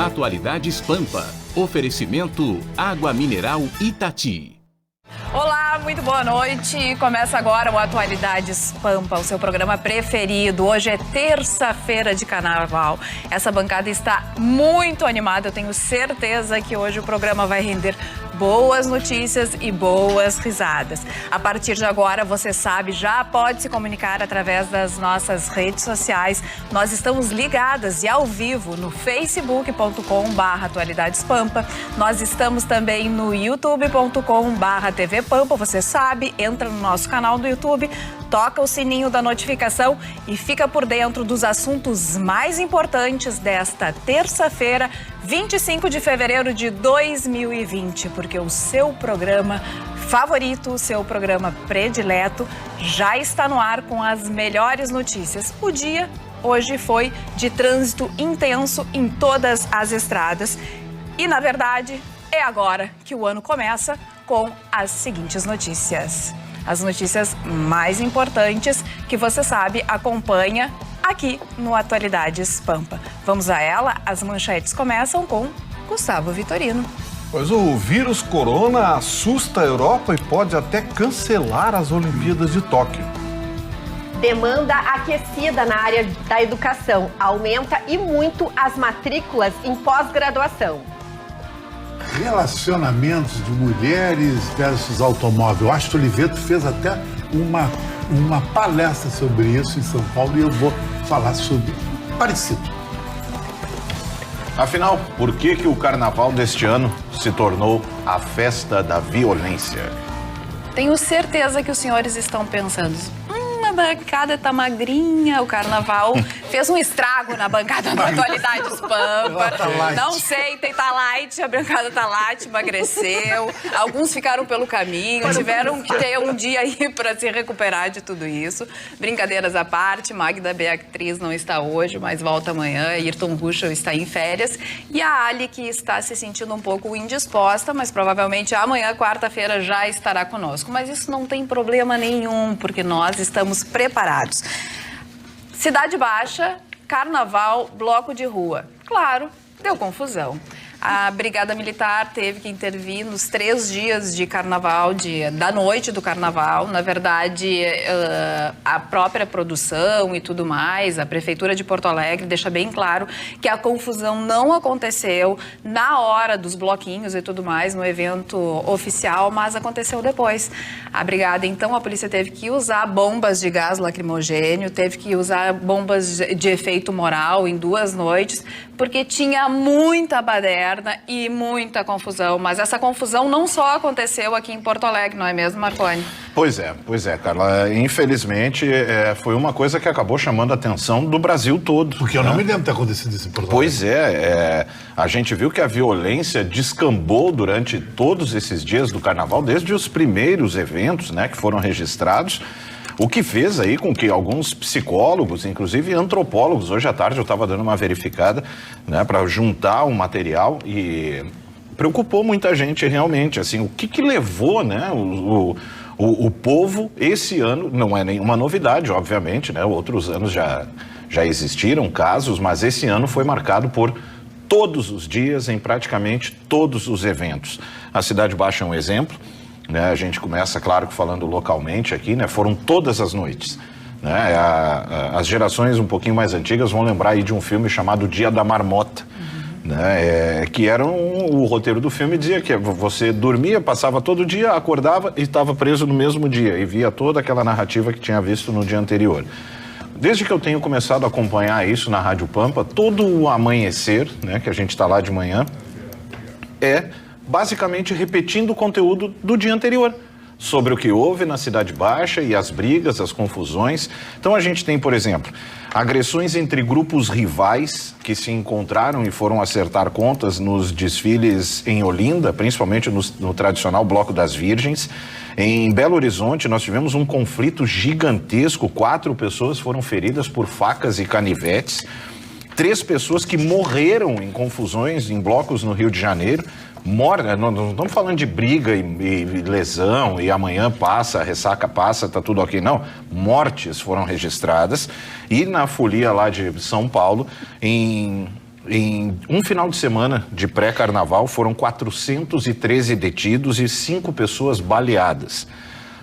Atualidades Pampa. Oferecimento Água Mineral Itati. Olá, muito boa noite. Começa agora o Atualidades Pampa, o seu programa preferido. Hoje é terça-feira de carnaval. Essa bancada está muito animada. Eu tenho certeza que hoje o programa vai render boas notícias e boas risadas. A partir de agora, você sabe, já pode se comunicar através das nossas redes sociais. Nós estamos ligadas e ao vivo no facebook.com/atualidadespampa. Nós estamos também no youtube.com/TV Pampa. Você sabe, entra no nosso canal do YouTube, toca o sininho da notificação e fica por dentro dos assuntos mais importantes desta terça-feira, 25 de fevereiro de 2020, porque o seu programa favorito, o seu programa predileto, já está no ar com as melhores notícias. O dia hoje foi de trânsito intenso em todas as estradas e, na verdade, é agora que o ano começa com as seguintes notícias. As notícias mais importantes que você sabe acompanha aqui no Atualidades Pampa. Vamos a ela, as manchetes começam com Gustavo Vitorino. Pois o vírus corona assusta a Europa e pode até cancelar as Olimpíadas de Tóquio. Demanda aquecida na área da educação aumenta e muito as matrículas em pós-graduação. Relacionamentos de mulheres versus automóvel. O Astro Oliveto fez até uma palestra sobre isso em São Paulo e eu vou falar sobre parecido. Afinal, por que o carnaval deste ano se tornou a festa da violência? Tenho certeza que os senhores estão pensando, a bancada tá magrinha, o carnaval fez um estrago na bancada do Atualidades Pampa. Não sei, tá light, a bancada tá light, emagreceu. Alguns ficaram pelo caminho, tiveram que ter um dia aí para se recuperar de tudo isso. Brincadeiras à parte, Magda Beatriz não está hoje, mas volta amanhã. Ayrton Ruschel está em férias. E a Ali, que está se sentindo um pouco indisposta, mas provavelmente amanhã, quarta-feira, já estará conosco. Mas isso não tem problema nenhum, porque nós estamos preparados. Cidade Baixa, carnaval, bloco de rua. Claro, deu confusão. A Brigada Militar teve que intervir nos 3 dias de carnaval, da noite do carnaval. Na verdade, a própria produção e tudo mais, a Prefeitura de Porto Alegre deixa bem claro que a confusão não aconteceu na hora dos bloquinhos e tudo mais, no evento oficial, mas aconteceu depois. A Brigada, então, a polícia teve que usar bombas de gás lacrimogênio, teve que usar bombas de efeito moral em 2 noites, porque tinha muita baderna e muita confusão. Mas essa confusão não só aconteceu aqui em Porto Alegre, não é mesmo, Marconi? Pois é, Carla. Infelizmente, foi uma coisa que acabou chamando a atenção do Brasil todo. Porque eu não me lembro de ter acontecido isso em Porto Alegre. Pois a gente viu que a violência descambou durante todos esses dias do carnaval, desde os primeiros eventos, né, que foram registrados. O que fez aí com que alguns psicólogos, inclusive antropólogos, hoje à tarde eu estava dando uma verificada, né, para juntar um material e preocupou muita gente realmente, assim, o que levou, né, o povo esse ano, não é nenhuma novidade, obviamente, né, outros anos já existiram casos, mas esse ano foi marcado por todos os dias, em praticamente todos os eventos. A Cidade Baixa é um exemplo. Né, a gente começa, claro, falando localmente aqui, né, foram todas as noites. Né, as gerações um pouquinho mais antigas vão lembrar aí de um filme chamado Dia da Marmota, né, que era o roteiro do filme dizia que você dormia, passava todo dia, acordava e estava preso no mesmo dia e via toda aquela narrativa que tinha visto no dia anterior. Desde que eu tenho começado a acompanhar isso na Rádio Pampa, todo o amanhecer, né, que a gente está lá de manhã, basicamente repetindo o conteúdo do dia anterior, sobre o que houve na Cidade Baixa e as brigas, as confusões. Então a gente tem, por exemplo, agressões entre grupos rivais que se encontraram e foram acertar contas nos desfiles em Olinda, principalmente no tradicional Bloco das Virgens. Em Belo Horizonte, nós tivemos um conflito gigantesco, 4 pessoas foram feridas por facas e canivetes, 3 pessoas que morreram em confusões em blocos no Rio de Janeiro. Não estamos falando de briga e lesão e amanhã passa, a ressaca passa, tá tudo ok, não. Mortes foram registradas. E na folia lá de São Paulo, em em um final de semana de pré-carnaval, foram 413 detidos e 5 pessoas baleadas.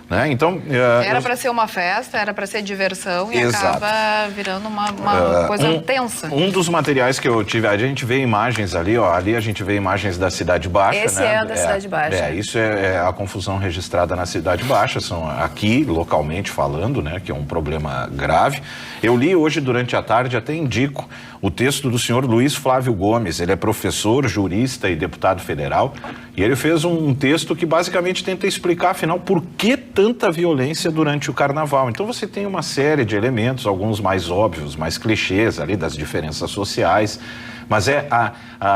Né? Então, era para ser uma festa, era para ser diversão e Exato. acaba virando uma coisa tensa. Um dos materiais que eu tive, a gente vê imagens ali, ó, ali a gente vê imagens da Cidade Baixa. Esse né? é da Cidade Baixa. Isso é a confusão registrada na Cidade Baixa, são aqui, localmente falando, né, que é um problema grave. Eu li hoje durante a tarde, até indico, o texto do senhor Luiz Flávio Gomes. Ele é professor, jurista e deputado federal, e ele fez um texto que basicamente tenta explicar, afinal, por que tanta violência durante o carnaval. Então você tem uma série de elementos, alguns mais óbvios, mais clichês ali das diferenças sociais, mas é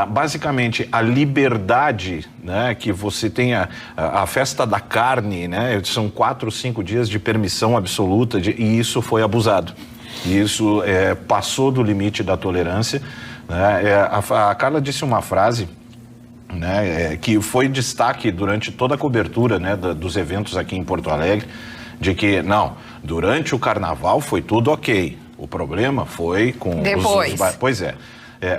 basicamente a liberdade, né, que você tem a festa da carne, né, são 4 ou 5 dias de permissão absoluta e isso foi abusado. E isso passou do limite da tolerância. Né? A Carla disse uma frase, né, que foi destaque durante toda a cobertura, né, dos eventos aqui em Porto Alegre, de que, não, durante o carnaval foi tudo ok. O problema foi com depois. Pois é.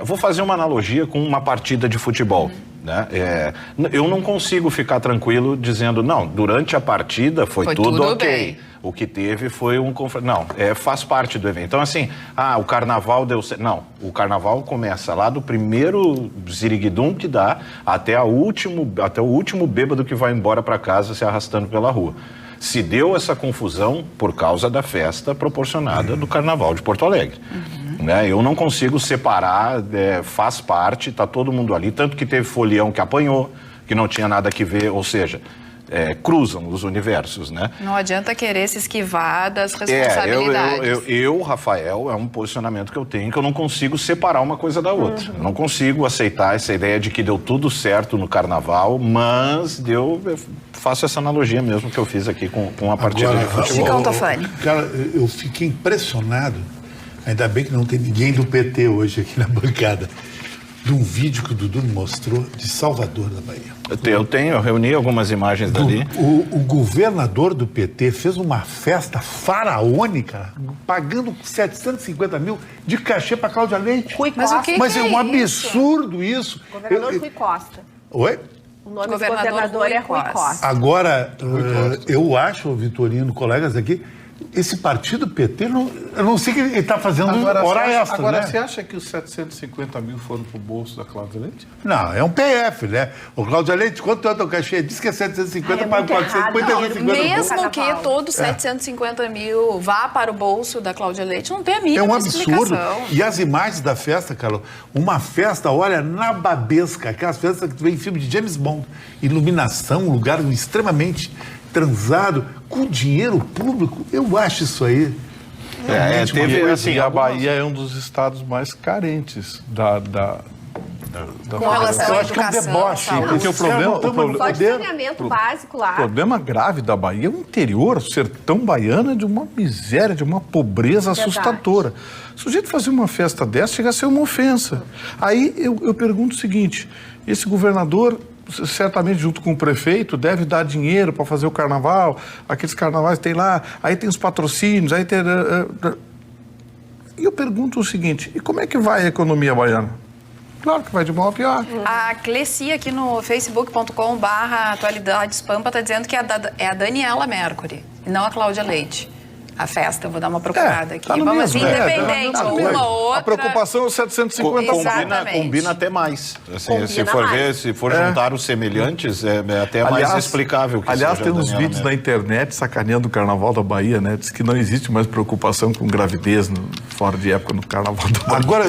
Vou fazer uma analogia com uma partida de futebol. Né? Eu não consigo ficar tranquilo dizendo, não, durante a partida foi tudo ok. Bem. O que teve foi um confronto. Não, faz parte do evento. Então, assim, o carnaval deu certo. Não, o carnaval começa lá do primeiro ziriguidum que dá até o último bêbado que vai embora para casa se arrastando pela rua. Se deu essa confusão por causa da festa proporcionada do Carnaval de Porto Alegre. Né? Eu não consigo separar, faz parte, tá todo mundo ali, tanto que teve folião que apanhou, que não tinha nada que ver, ou seja, cruzam os universos, né? Não adianta querer se esquivar das responsabilidades. Rafael, é um posicionamento que eu tenho, que eu não consigo separar uma coisa da outra. Eu não consigo aceitar essa ideia de que deu tudo certo no carnaval, mas faço essa analogia mesmo que eu fiz aqui com a partida de futebol. Cara, eu fiquei impressionado, ainda bem que não tem ninguém do PT hoje aqui na bancada, de um vídeo que o Dudu me mostrou de Salvador da Bahia. Eu reuni algumas imagens dali. O governador do PT fez uma festa faraônica, pagando 750 mil de cachê para Cláudia Leite. Rui Costa. Mas é um absurdo isso. Governador Rui Costa. Oi? O nome do governador é Rui Costa. Agora, eu acho, Vitorino, colegas aqui, esse partido PT, eu não sei que ele está fazendo hora extra, Agora, né? você acha que os 750 mil foram pro bolso da Cláudia Leite? Não, é um PF, né? O Cláudia Leite, quanto é o teu cachê? Diz que é 750, paga 450. Mesmo que todos 750 mil vá para o bolso da Cláudia Leite, não tem a mínima explicação. É um absurdo. E as imagens da festa, Carol, uma festa, olha, nababesca, aquelas festas que tu vê em filme de James Bond. Iluminação, um lugar extremamente transado, com dinheiro público, eu acho isso aí. A Bahia é um dos estados mais carentes da com relação à educação, deboche, porque o saneamento básico lá. O problema grave da Bahia é o interior, o sertão baiano é de uma miséria, de uma pobreza assustadora. O sujeito fazer uma festa dessa chega a ser uma ofensa. Aí eu pergunto o seguinte, esse governador, certamente junto com o prefeito, deve dar dinheiro para fazer o carnaval, aqueles carnavais tem lá, aí tem os patrocínios, aí tem... E eu pergunto o seguinte, e como é que vai a economia baiana? Claro que vai de mal a pior. A Cleci aqui no facebook.com/atualidadespampa está dizendo que é a Daniela Mercury, e não a Cláudia Leite. A festa, eu vou dar uma procurada aqui. Tá Vamos assim, independente, uma ou outra. A preocupação é os 750 combina até mais. Assim, se for juntar os semelhantes, é até mais explicável. Que aliás, tem uns Daniela vídeos na internet sacaneando o Carnaval da Bahia, né? Diz que não existe mais preocupação com gravidez fora de época no Carnaval da Bahia. Agora,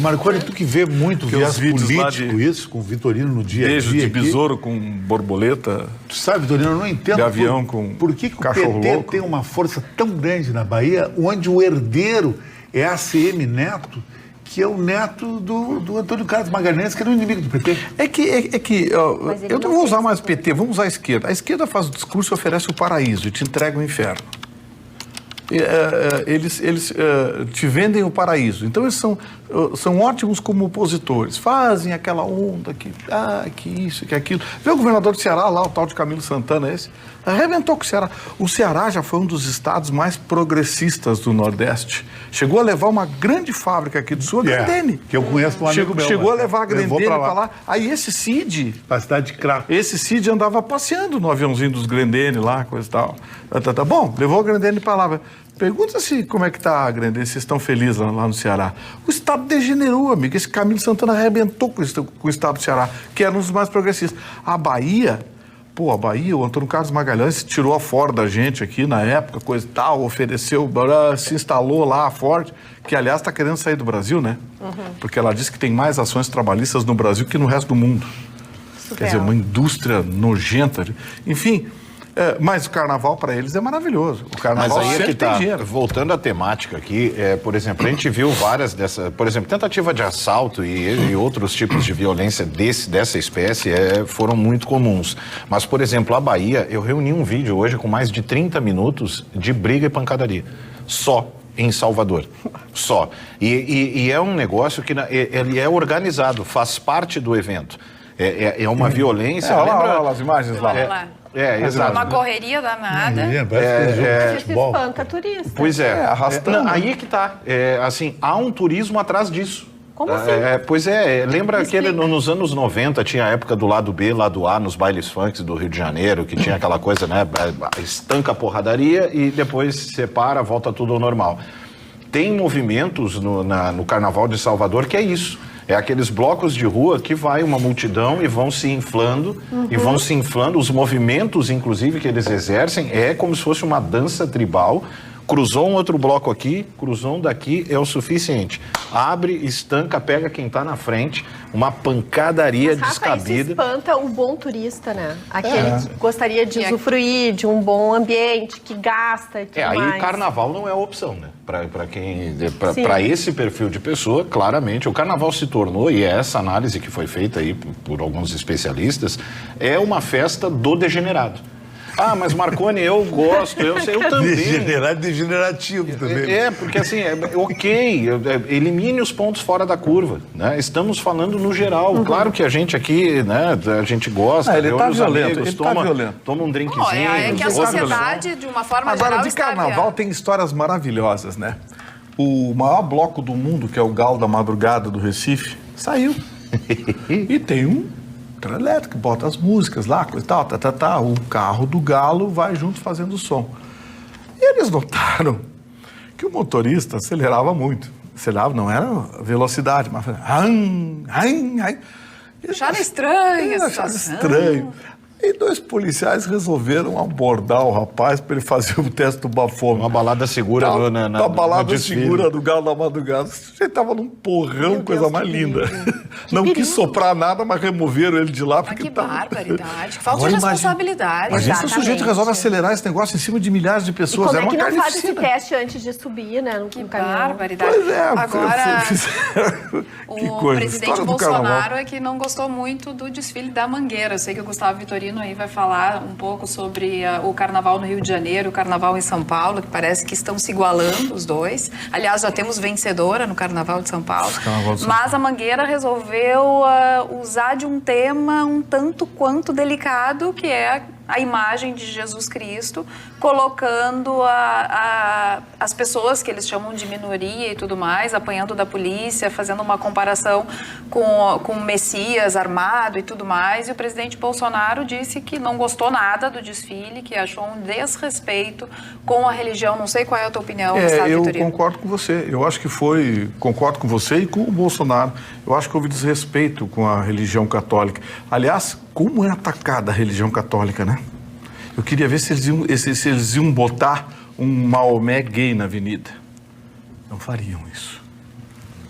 Marconi, tu que vê muito viés político isso, com o Vitorino no dia a dia. Beijo de besouro com borboleta. Tu sabe, Vitorino, eu não entendo. De avião com por que o cachorro PT louco tem uma força tão grande na Bahia, onde o herdeiro é ACM Neto, que é o neto do Antônio Carlos Magalhães, que era o inimigo do PT. Eu não vou usar mais PT, vamos usar a esquerda. A esquerda faz o discurso e oferece o paraíso e te entrega o inferno. eles te vendem o paraíso. Então eles são ótimos como opositores. Fazem aquela onda que isso, que aquilo. Vê o governador do Ceará lá, o tal de Camilo Santana, esse, arrebentou com o Ceará. O Ceará já foi um dos estados mais progressistas do Nordeste. Chegou a levar uma grande fábrica aqui do Sul, a Grendene. Que eu conheço um amigo meu. Chegou a levar a Grendene para lá. Aí esse Cid... Pra cidade de Crato. Esse Cid andava passeando no aviãozinho dos Grendene lá, coisa e tal. Bom, levou a Grendene para lá. Pergunta se como é que tá a Grendene, se estão felizes lá no Ceará. O estado degenerou, amigo. Esse Camilo Santana arrebentou com o estado do Ceará, que era um dos mais progressistas. A Bahia, o Antônio Carlos Magalhães tirou a Ford da gente aqui na época, coisa e tal, ofereceu, se instalou lá a Ford, que aliás está querendo sair do Brasil, né? Porque ela disse que tem mais ações trabalhistas no Brasil que no resto do mundo. Quer dizer, uma indústria nojenta. Enfim... mas o carnaval para eles é maravilhoso. O carnaval mas aí sempre tem dinheiro. Voltando à temática aqui, por exemplo, a gente viu várias dessas, por exemplo, tentativa de assalto e outros tipos de violência dessa espécie foram muito comuns. Mas, por exemplo, a Bahia, eu reuni um vídeo hoje com mais de 30 minutos de briga e pancadaria. Só em Salvador. Só. E é um negócio que ele é organizado, faz parte do evento. É uma violência... Olha lá as imagens lá. Exato. Uma correria danada. Isso espanta turista. Pois arrastando. Aí que tá. Assim, há um turismo atrás disso. Como assim? Lembra que nos anos 90 tinha a época do lado B, lado A, nos bailes funks do Rio de Janeiro, que tinha aquela coisa, né? Estanca a porradaria e depois separa, volta tudo ao normal. Tem movimentos no Carnaval de Salvador que é isso. É aqueles blocos de rua que vai uma multidão e vão se inflando, os movimentos, inclusive, que eles exercem, é como se fosse uma dança tribal. Cruzou um outro bloco aqui, cruzou um daqui, é o suficiente. Abre, estanca, pega quem está na frente, uma pancadaria descabida. Isso espanta o bom turista, né? Aquele que gostaria de usufruir de um bom ambiente, que gasta e tudo mais. Aí carnaval não é a opção, né? Para esse perfil de pessoa, claramente, o carnaval se tornou, e é essa análise que foi feita aí por alguns especialistas, é uma festa do degenerado. Mas Marconi, eu gosto, eu também. Degenerativo também. Porque assim, elimine os pontos fora da curva, né? Estamos falando no geral. Claro que a gente aqui, né, a gente gosta, ele tá violento, amigos, toma um drinkzinho. É que a sociedade, de uma forma geral, agora, de carnaval tem histórias maravilhosas, né? O maior bloco do mundo, que é o Galo da Madrugada do Recife, saiu. E tem um elétrico, bota as músicas lá, coisa e tal, o carro do Galo vai junto fazendo som. E eles notaram que o motorista acelerava muito. Acelerava, não era velocidade, mas... Acharam estranho. Acharam estranho. E 2 policiais resolveram abordar o rapaz para ele fazer o teste do bafômetro. Uma balada segura na balada segura do Galo da Madrugada. Ele estava num porrão, coisa mais linda. Não quis soprar nada, mas removeram ele de lá. Que barbaridade. Que falta de responsabilidade. Imagina se o sujeito resolve acelerar esse negócio em cima de milhares de pessoas. E como é que não faz esse teste antes de subir, né? Que barbaridade. Pois é. Agora, que o coisa. presidente Bolsonaro é que não gostou muito do desfile da Mangueira. Eu sei que o Gustavo Vitorino aí vai falar um pouco sobre o Carnaval no Rio de Janeiro, o Carnaval em São Paulo, que parece que estão se igualando os dois. Aliás, já temos vencedora no Carnaval de São Paulo. Mas a Mangueira resolveu usar de um tema um tanto quanto delicado, que é a imagem de Jesus Cristo, colocando as pessoas que eles chamam de minoria e tudo mais, apanhando da polícia, fazendo uma comparação com o Messias armado e tudo mais. E o presidente Bolsonaro disse que não gostou nada do desfile, que achou um desrespeito com a religião. Não sei qual é a tua opinião, Gustavo Vitorino. Eu concordo com você. Eu acho que concordo com você e com o Bolsonaro. Eu acho que houve desrespeito com a religião católica. Aliás, como é atacada a religião católica, né? Eu queria ver se eles iam botar um Maomé gay na avenida. Não fariam isso.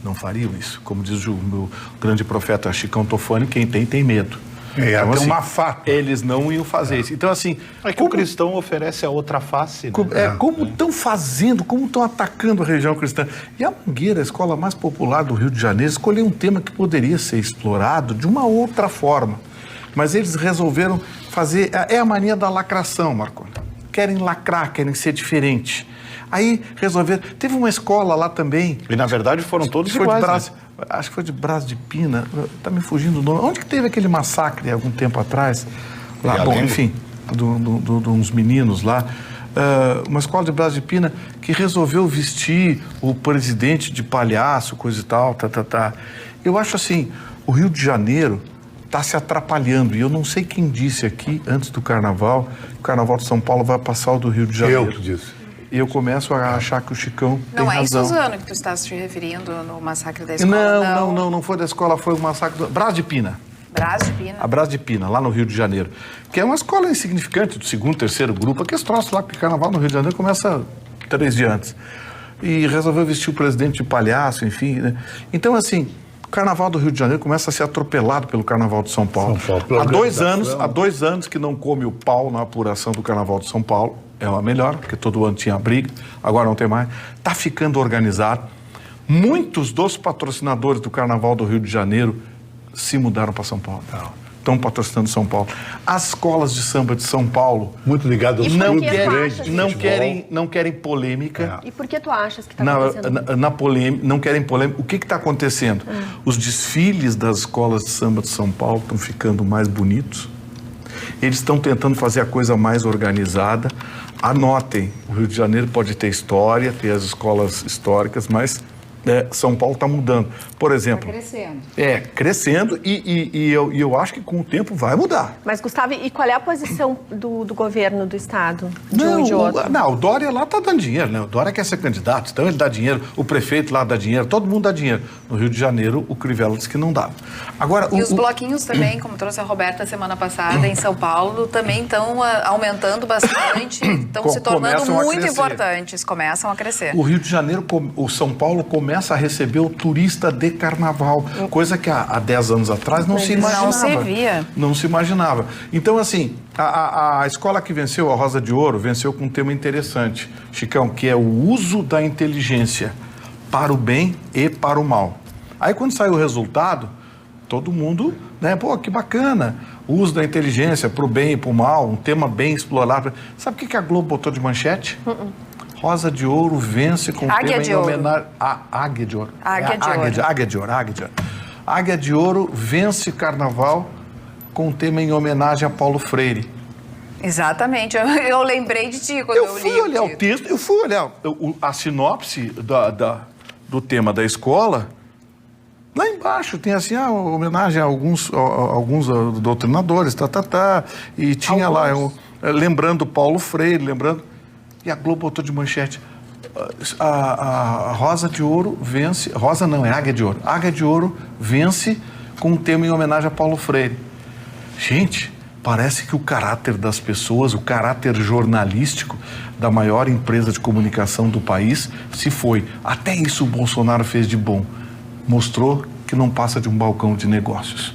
Não fariam isso. Como diz o meu grande profeta Chicão Tofani, quem tem medo. Então, assim, uma faca. Eles não iam fazer isso. Então, assim... o cristão oferece a outra face, né? Como estão fazendo, como estão atacando a religião cristã. E a Mangueira, a escola mais popular do Rio de Janeiro, escolheu um tema que poderia ser explorado de uma outra forma. Mas eles resolveram fazer... É a mania da lacração, Marconi. Querem lacrar, querem ser diferente. Aí resolveram... Teve uma escola lá também... E, na verdade, foram todos Foi iguais, de Brás, né? Acho que foi de Brás de Pina. Tá me fugindo o nome. Onde que teve aquele massacre algum tempo atrás? Lá, bom, enfim, de uns meninos lá. Uma escola de Brás de Pina que resolveu vestir o presidente de palhaço, coisa e tal, Eu acho assim, o Rio de Janeiro está se atrapalhando. E eu não sei quem disse aqui, antes do Carnaval, que o Carnaval de São Paulo vai passar o do Rio de Janeiro. Eu que disse. E eu começo a achar que o Chicão tem Não é razão. em Suzano que tu estás te referindo no massacre da escola? Não foi da escola, foi o massacre do Brás de Pina. Brás de Pina. A Brás de Pina, lá no Rio de Janeiro. Que é uma escola insignificante, do segundo, terceiro grupo. Aqueles troços lá, que o Carnaval no Rio de Janeiro começa 3 dias antes. E resolveu vestir o presidente de palhaço, enfim. Né? Então, assim, o Carnaval do Rio de Janeiro começa a ser atropelado pelo Carnaval de São Paulo. Há 2 anos que não come o pau na apuração do Carnaval de São Paulo. É uma melhor, porque todo ano tinha briga, agora não tem mais. Está ficando organizado. Muitos dos patrocinadores do Carnaval do Rio de Janeiro se mudaram para São Paulo. Estão patrocinando São Paulo. As escolas de samba de São Paulo... Muito ligado aos não clubes grandes. não querem polêmica. E por que tu achas que está acontecendo? Não querem polêmica. O que está acontecendo? Os desfiles das escolas de samba de São Paulo estão ficando mais bonitos. Eles estão tentando fazer a coisa mais organizada. Anotem, o Rio de Janeiro pode ter história, ter as escolas históricas, mas São Paulo está mudando. Por exemplo... Está crescendo. Crescendo e eu acho que com o tempo vai mudar. Mas, Gustavo, e qual é a posição do governo do Estado? De um e de outro? O Dória lá está dando dinheiro, né? O Dória quer ser candidato, então ele dá dinheiro, o prefeito lá dá dinheiro, todo mundo dá dinheiro. No Rio de Janeiro, o Crivella disse que não dava. Agora, os bloquinhos também, como trouxe a Roberta semana passada, em São Paulo, também estão aumentando bastante, estão se tornando muito importantes, começam a crescer. O Rio de Janeiro, o São Paulo começa a receber o turista de carnaval, coisa que há 10 anos atrás não se imaginava. Não se via. Não se imaginava. Então, assim, a escola que venceu, a Rosa de Ouro, venceu com um tema interessante, Chicão, que é o uso da inteligência para o bem e para o mal. Aí, quando saiu o resultado, todo mundo, né, pô, que bacana, o uso da inteligência para o bem e para o mal, um tema bem explorado. Sabe o que a Globo botou de manchete? Rosa de Ouro vence com tema em homenagem... Águia de Ouro. Águia de Ouro. Águia de Ouro vence Carnaval com tema em homenagem a Paulo Freire. Exatamente. Eu lembrei de ti quando eu li. Eu fui olhar o texto, eu fui olhar a sinopse do tema da escola. Lá embaixo tem assim, homenagem a alguns doutrinadores, e tinha lá, lembrando Paulo Freire, e a Globo botou de manchete, a Rosa de Ouro vence, Rosa não, é Águia de Ouro. Águia de Ouro vence com um tema em homenagem a Paulo Freire. Gente, parece que o caráter das pessoas, o caráter jornalístico da maior empresa de comunicação do país se foi. Até isso o Bolsonaro fez de bom. Mostrou que não passa de um balcão de negócios.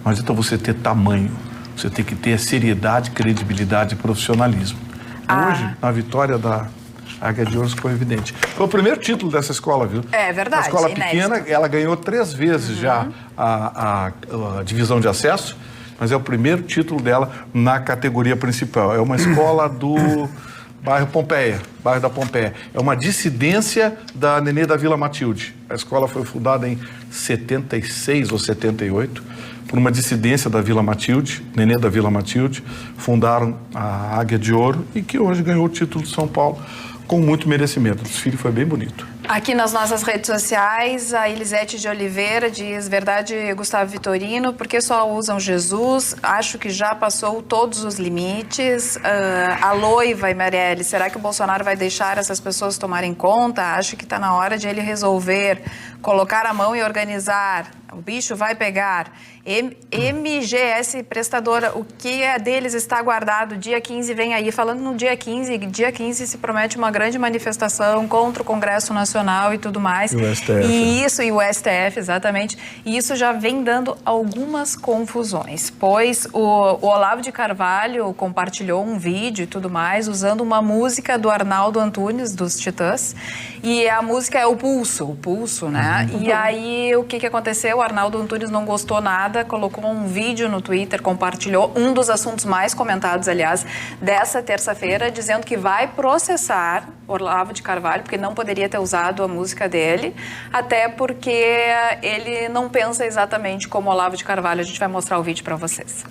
Mas então você ter tamanho, você tem que ter seriedade, credibilidade e profissionalismo. Hoje, na vitória da Águia de Ouro, ficou evidente. Foi o primeiro título dessa escola, viu? É verdade. A escola inédito. pequena, ela ganhou 3 vezes já a divisão de acesso, mas é o primeiro título dela na categoria principal. É uma escola do bairro da Pompeia. É uma dissidência da Nenê da Vila Matilde. A escola foi fundada em 76 ou 78, por uma dissidência da Vila Matilde, Nenê da Vila Matilde, fundaram a Águia de Ouro e que hoje ganhou o título de São Paulo com muito merecimento. O desfile foi bem bonito. Aqui nas nossas redes sociais, a Elisete de Oliveira diz: verdade, Gustavo Vitorino, porque só usam Jesus? Acho que já passou todos os limites. A Loiva e Marielle, será que o Bolsonaro vai deixar essas pessoas tomarem conta? Acho que está na hora de ele resolver, colocar a mão e organizar. O bicho vai pegar. MGS Prestadora, o que é deles está guardado. Dia 15 vem aí. Falando no dia 15 se promete uma grande manifestação contra o Congresso Nacional e tudo mais. E o STF. E o STF, exatamente. E isso já vem dando algumas confusões, pois o Olavo de Carvalho compartilhou um vídeo e tudo mais, usando uma música do Arnaldo Antunes, dos Titãs, e a música é o Pulso, né? E aí, o que aconteceu? Arnaldo Antunes não gostou nada, colocou um vídeo no Twitter, compartilhou um dos assuntos mais comentados, aliás, dessa terça-feira, dizendo que vai processar Olavo de Carvalho, porque não poderia ter usado a música dele, até porque ele não pensa exatamente como Olavo de Carvalho. A gente vai mostrar o vídeo para vocês.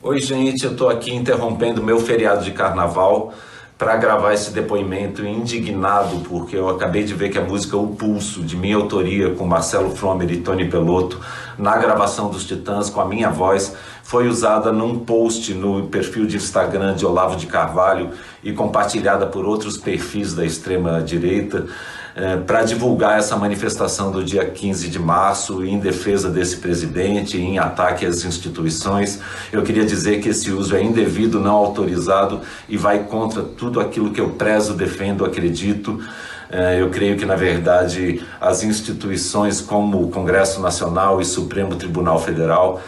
Oi, gente, eu estou aqui interrompendo meu feriado de carnaval para gravar esse depoimento indignado, porque eu acabei de ver que a música O Pulso, de minha autoria, com Marcelo Fromer e Tony Bellotto, na gravação dos Titãs, com a minha voz, foi usada num post no perfil de Instagram de Olavo de Carvalho e compartilhada por outros perfis da extrema-direita, para divulgar essa manifestação do dia 15 de março em defesa desse presidente, em ataque às instituições. Eu queria dizer que esse uso é indevido, não autorizado e vai contra tudo aquilo que eu prezo, defendo, acredito. Eu creio que, na verdade, as instituições como o Congresso Nacional e Supremo Tribunal Federal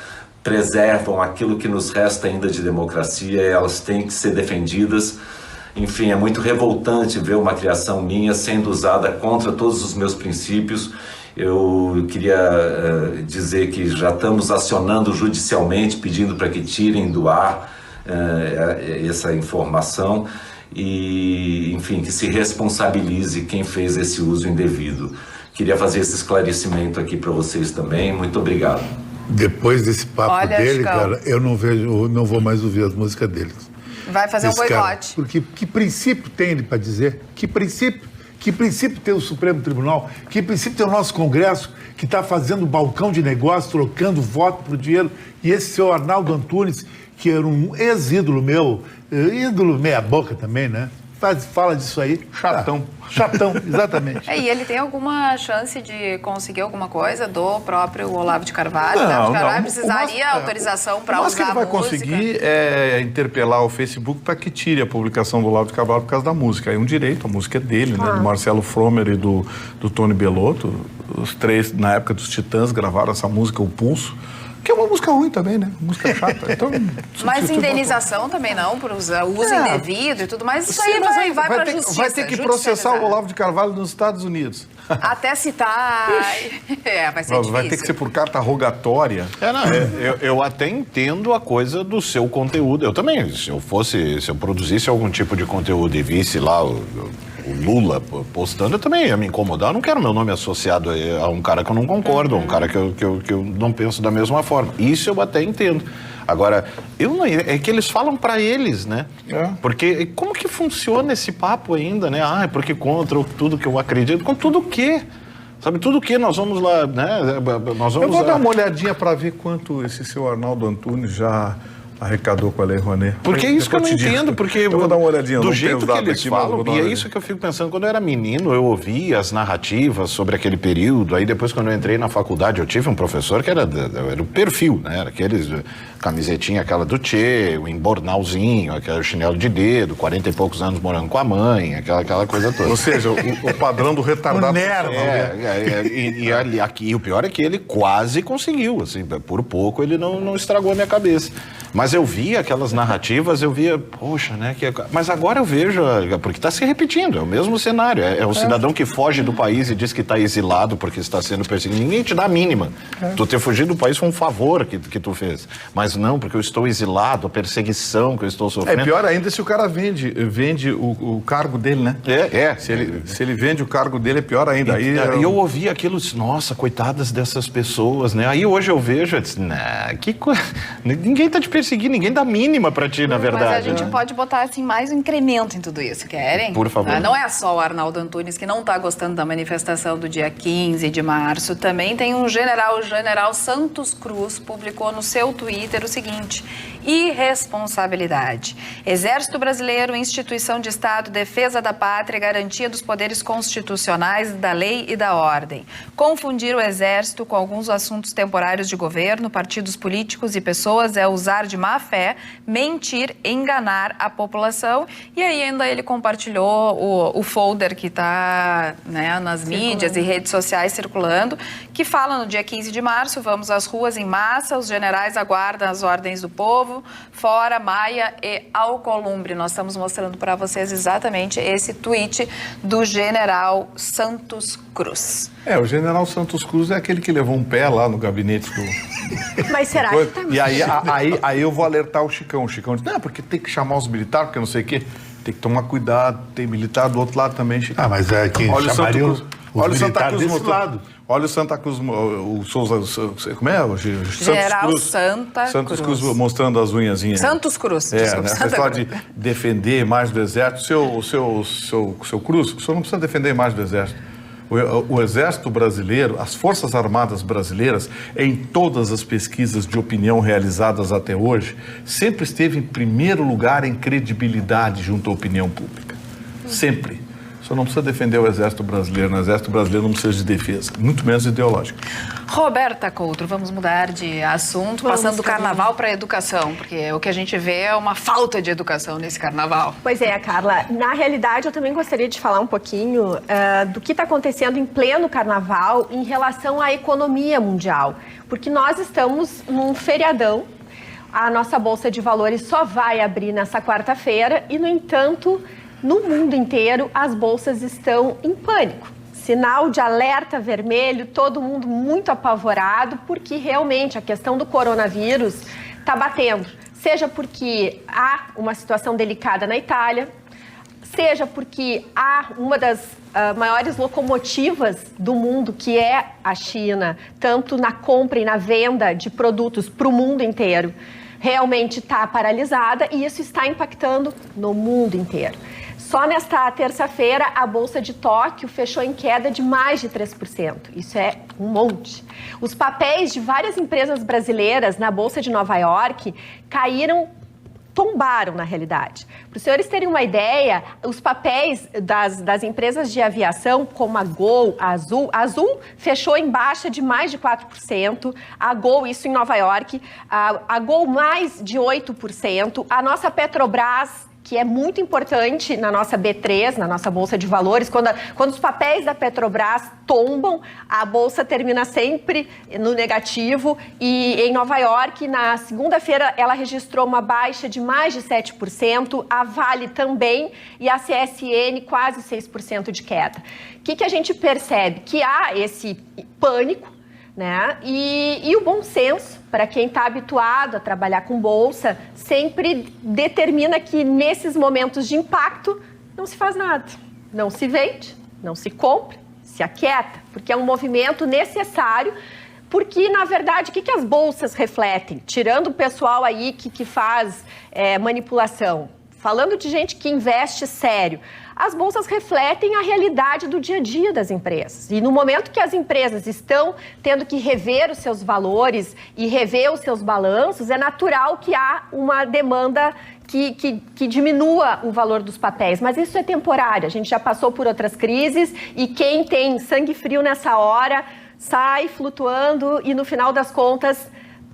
preservam aquilo que nos resta ainda de democracia, e elas têm que ser defendidas. Enfim, é muito revoltante ver uma criação minha sendo usada contra todos os meus princípios. Eu queria dizer que já estamos acionando judicialmente, pedindo para que tirem do ar essa informação e, enfim, que se responsabilize quem fez esse uso indevido. Queria fazer esse esclarecimento aqui para vocês também. Muito obrigado. Depois desse papo dele, Chicão, cara, eu não vou mais ouvir as músicas dele. vai fazer um boicote. Porque que princípio tem ele para dizer? Que princípio? Que princípio tem o Supremo Tribunal? Que princípio tem o nosso Congresso, que está fazendo balcão de negócio, trocando voto por dinheiro? E esse seu Arnaldo Antunes, que era um ex-ídolo meu, ídolo meia boca também, né? Fala disso aí. Chatão. Chatão, exatamente. E ele tem alguma chance de conseguir alguma coisa do próprio Olavo de Carvalho? Olavo de Carvalho precisaria autorização para usar a música? O que ele vai conseguir é interpelar o Facebook para que tire a publicação do Olavo de Carvalho por causa da música. Aí um direito, a música é dele, né? Do Marcelo Fromer e do Tony Bellotto. Os três, na época dos Titãs, gravaram essa música, O Pulso. Que é uma música ruim também, né? Música chata. Então, mas indenização também não, por uso indevido e tudo mais. Isso aí vai para a justiça. Vai ter que processar o Olavo de Carvalho nos Estados Unidos. Até citar... vai ser difícil. Vai ter que ser por carta rogatória. Eu até entendo a coisa do seu conteúdo. Eu também, se eu produzisse algum tipo de conteúdo e visse lá o Lula postando, eu também ia me incomodar. Eu não quero meu nome associado a um cara que eu não concordo, a um cara que eu não penso da mesma forma. Isso eu até entendo. Agora, é que eles falam pra eles, né? Porque como que funciona esse papo ainda, né? É porque contra tudo que eu acredito. Com tudo o quê? Sabe, tudo o quê? Nós vamos lá, né? Eu vou dar uma olhadinha pra ver quanto esse seu Arnaldo Antunes já arrecadou com a Lei Rouanet. Porque é isso que eu não entendo, porque eu vou dar uma olhadinha, do jeito que eles falam, e é isso que eu fico pensando. Quando eu era menino, eu ouvia as narrativas sobre aquele período, aí depois quando eu entrei na faculdade, eu tive um professor que era o perfil, né? Era aqueles camisetinha aquela do Tchê, o embornalzinho, aquele chinelo de dedo, 40 e poucos anos morando com a mãe, aquela coisa toda. Ou seja, o padrão do retardado. E o pior é que ele quase conseguiu, assim, por pouco ele não estragou a minha cabeça. Mas eu via aquelas narrativas, eu via, poxa, né? Mas agora eu vejo, porque está se repetindo, é o mesmo cenário. É o cidadão que foge do país e diz que está exilado porque está sendo perseguido. Ninguém te dá a mínima. Tu ter fugido do país foi um favor que tu fez. Mas não, porque eu estou exilado, a perseguição que eu estou sofrendo. É pior ainda se o cara vende o cargo dele, né? Se ele vende o cargo dele, é pior ainda. E eu ouvi aquilo, nossa, coitadas dessas pessoas, né? Aí hoje eu vejo, eu disse, que coisa. Ninguém está te perseguir, ninguém dá mínima pra ti, na verdade. Mas a gente pode botar assim mais um incremento em tudo isso, querem? Por favor. Não é só o Arnaldo Antunes que não tá gostando da manifestação do dia 15 de março. Também tem um general, o general Santos Cruz, publicou no seu Twitter o seguinte: irresponsabilidade. Exército Brasileiro, instituição de Estado, defesa da pátria, garantia dos poderes constitucionais, da lei e da ordem. Confundir o Exército com alguns assuntos temporários de governo, partidos políticos e pessoas é usar de má fé, mentir, enganar a população. E aí ainda ele compartilhou o folder que está, né, nas mídias e redes sociais circulando, que fala no dia 15 de março, vamos às ruas em massa, os generais aguardam as ordens do povo, fora Maia e Alcolumbre. Nós estamos mostrando para vocês exatamente esse tweet do general Santos Cruz. O general Santos Cruz é aquele que levou um pé lá no gabinete do... Mas será que tá... E aí eu vou alertar o Chicão. O Chicão diz, não, porque tem que chamar os militares, porque não sei o quê. Tem que tomar cuidado, tem militar do outro lado também, Chicão. Ah, mas é quem chamaria os militares desse lado. Olha o Santa Cruz, o Souza, como é? O General Santos Cruz mostrando as unhazinhas. Santos Cruz, desculpa. Essa história de defender a imagem do Exército. Seu Cruz, o senhor não precisa defender a imagem do Exército. O Exército Brasileiro, as Forças Armadas Brasileiras, em todas as pesquisas de opinião realizadas até hoje, sempre esteve em primeiro lugar em credibilidade junto à opinião pública. Sempre. Só não precisa defender o Exército Brasileiro. No Exército Brasileiro não precisa de defesa, muito menos ideológica. Roberta Couto, vamos mudar de assunto, passando do carnaval para a educação, porque o que a gente vê é uma falta de educação nesse carnaval. Pois é, Carla. Na realidade, eu também gostaria de falar um pouquinho do que está acontecendo em pleno carnaval em relação à economia mundial. Porque nós estamos num feriadão, a nossa Bolsa de Valores só vai abrir nessa quarta-feira e, no entanto, no mundo inteiro, as bolsas estão em pânico. Sinal de alerta vermelho, todo mundo muito apavorado, porque realmente a questão do coronavírus está batendo. Seja porque há uma situação delicada na Itália, seja porque há uma das maiores locomotivas do mundo, que é a China, tanto na compra e na venda de produtos para o mundo inteiro, realmente está paralisada e isso está impactando no mundo inteiro. Só nesta terça-feira, a Bolsa de Tóquio fechou em queda de mais de 3%. Isso é um monte. Os papéis de várias empresas brasileiras na Bolsa de Nova York tombaram na realidade. Para os senhores terem uma ideia, os papéis das empresas de aviação, como a Gol, a Azul fechou em baixa de mais de 4%, a Gol, isso em Nova York, a Gol mais de 8%, a nossa Petrobras, que é muito importante na nossa B3, na nossa Bolsa de Valores. Quando os papéis da Petrobras tombam, a Bolsa termina sempre no negativo. E em Nova York, na segunda-feira, ela registrou uma baixa de mais de 7%, a Vale também e a CSN quase 6% de queda. O que a gente percebe? Que há esse pânico, né? E o bom senso, para quem está habituado a trabalhar com bolsa, sempre determina que nesses momentos de impacto não se faz nada. Não se vende, não se compra, se aquieta, porque é um movimento necessário, porque, na verdade, o que as bolsas refletem? Tirando o pessoal aí que faz manipulação, falando de gente que investe sério, as bolsas refletem a realidade do dia a dia das empresas. E no momento que as empresas estão tendo que rever os seus valores e rever os seus balanços, é natural que há uma demanda que diminua o valor dos papéis. Mas isso é temporário, a gente já passou por outras crises e quem tem sangue frio nessa hora sai flutuando e no final das contas,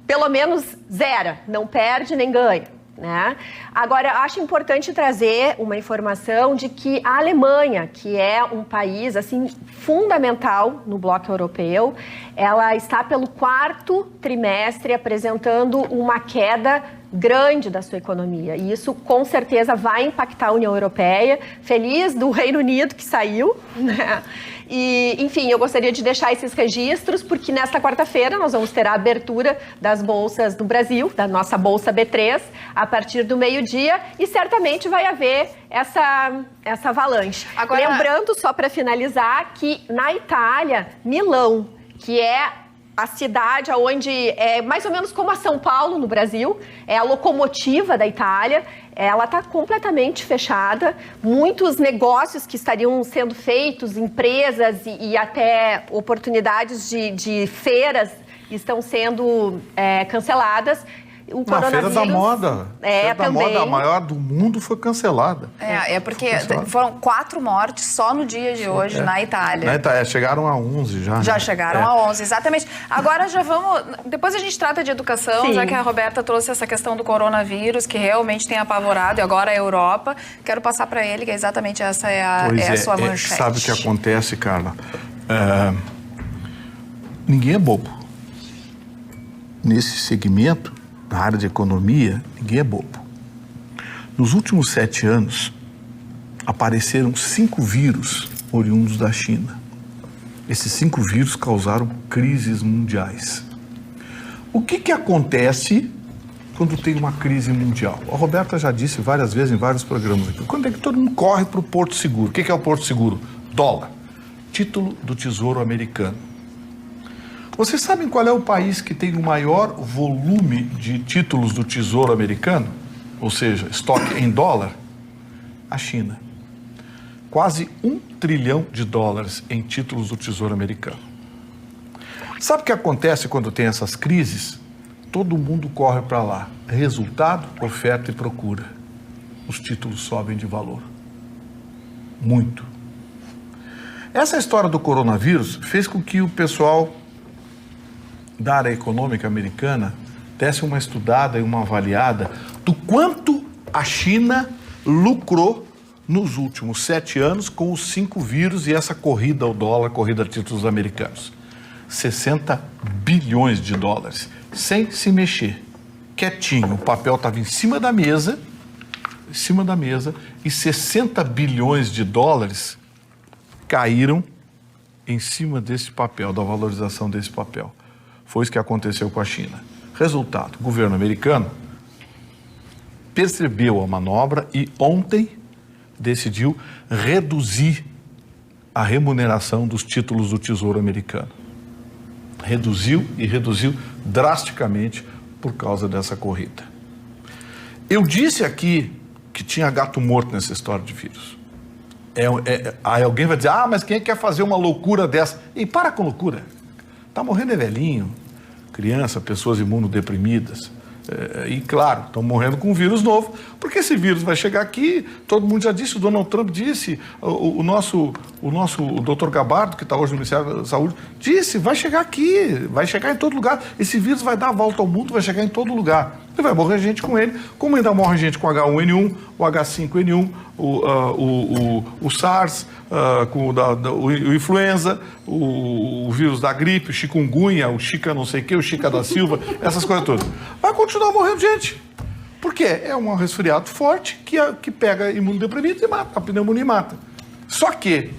pelo menos zera, não perde nem ganha. Né? Agora, acho importante trazer uma informação de que a Alemanha, que é um país assim, fundamental no bloco europeu, ela está pelo 4º trimestre apresentando uma queda grande da sua economia. E isso, com certeza, vai impactar a União Europeia. Feliz do Reino Unido que saiu, né? E, enfim, eu gostaria de deixar esses registros, porque nesta quarta-feira nós vamos ter a abertura das bolsas do Brasil, da nossa Bolsa B3, a partir do meio-dia, e certamente vai haver essa avalanche. Agora, lembrando, só para finalizar, que na Itália, Milão, que é a cidade onde é mais ou menos como a São Paulo no Brasil, é a locomotiva da Itália, ela está completamente fechada. Muitos negócios que estariam sendo feitos, empresas e até oportunidades de feiras estão sendo canceladas. o Na Feira da Moda. Feira da Moda, a maior do mundo, foi cancelada. É porque foram 4 mortes só no dia de hoje na Itália. Na Itália, chegaram a 11 já. Já chegaram a 11, exatamente. Agora já vamos... Depois a gente trata de educação, Sim. já que a Roberta trouxe essa questão do coronavírus, que realmente tem apavorado, e agora a Europa. Quero passar para ele, que exatamente essa é a sua manchete. Sabe o que acontece, Carla? Ninguém é bobo. Nesse segmento, na área de economia, ninguém é bobo. Nos últimos 7 anos, apareceram 5 vírus oriundos da China. Esses 5 vírus causaram crises mundiais. O que acontece quando tem uma crise mundial? A Roberta já disse várias vezes em vários programas aqui. Quando é que todo mundo corre para o Porto Seguro? O que é o Porto Seguro? Dólar. Título do Tesouro Americano. Vocês sabem qual é o país que tem o maior volume de títulos do Tesouro Americano? Ou seja, estoque em dólar? A China. Quase $1 trilhão em títulos do Tesouro Americano. Sabe o que acontece quando tem essas crises? Todo mundo corre para lá. Resultado, oferta e procura. Os títulos sobem de valor. Muito. Essa história do coronavírus fez com que o pessoal da área econômica americana desse uma estudada e uma avaliada do quanto a China lucrou nos últimos 7 anos com os 5 vírus e essa corrida ao dólar, corrida a títulos americanos. 60 bilhões de dólares, sem se mexer, quietinho. O papel estava em cima da mesa, e 60 bilhões de dólares caíram em cima desse papel, da valorização desse papel. Foi isso que aconteceu com a China. Resultado, o governo americano percebeu a manobra e ontem decidiu reduzir a remuneração dos títulos do Tesouro Americano. Reduziu drasticamente por causa dessa corrida. Eu disse aqui que tinha gato morto nessa história de vírus. Aí alguém vai dizer, mas quem quer fazer uma loucura dessa? E para com loucura. Tá morrendo velhinho, criança, pessoas imunodeprimidas. E claro, estão morrendo com um vírus novo, porque esse vírus vai chegar aqui, todo mundo já disse, o Donald Trump disse, o Dr. Gabardo, que está hoje no Ministério da Saúde, disse, vai chegar aqui, vai chegar em todo lugar, esse vírus vai dar a volta ao mundo, vai chegar em todo lugar, e vai morrer gente com ele, como ainda morre gente com H1N1, o H5N1, o SARS, o influenza, o vírus da gripe, o chikungunya, o Chica não sei o que, o Chica da Silva, essas coisas todas. Vai continuar morrendo gente. Por quê? É um resfriado forte que pega imunodeprimido e mata, a pneumonia e mata. Só que,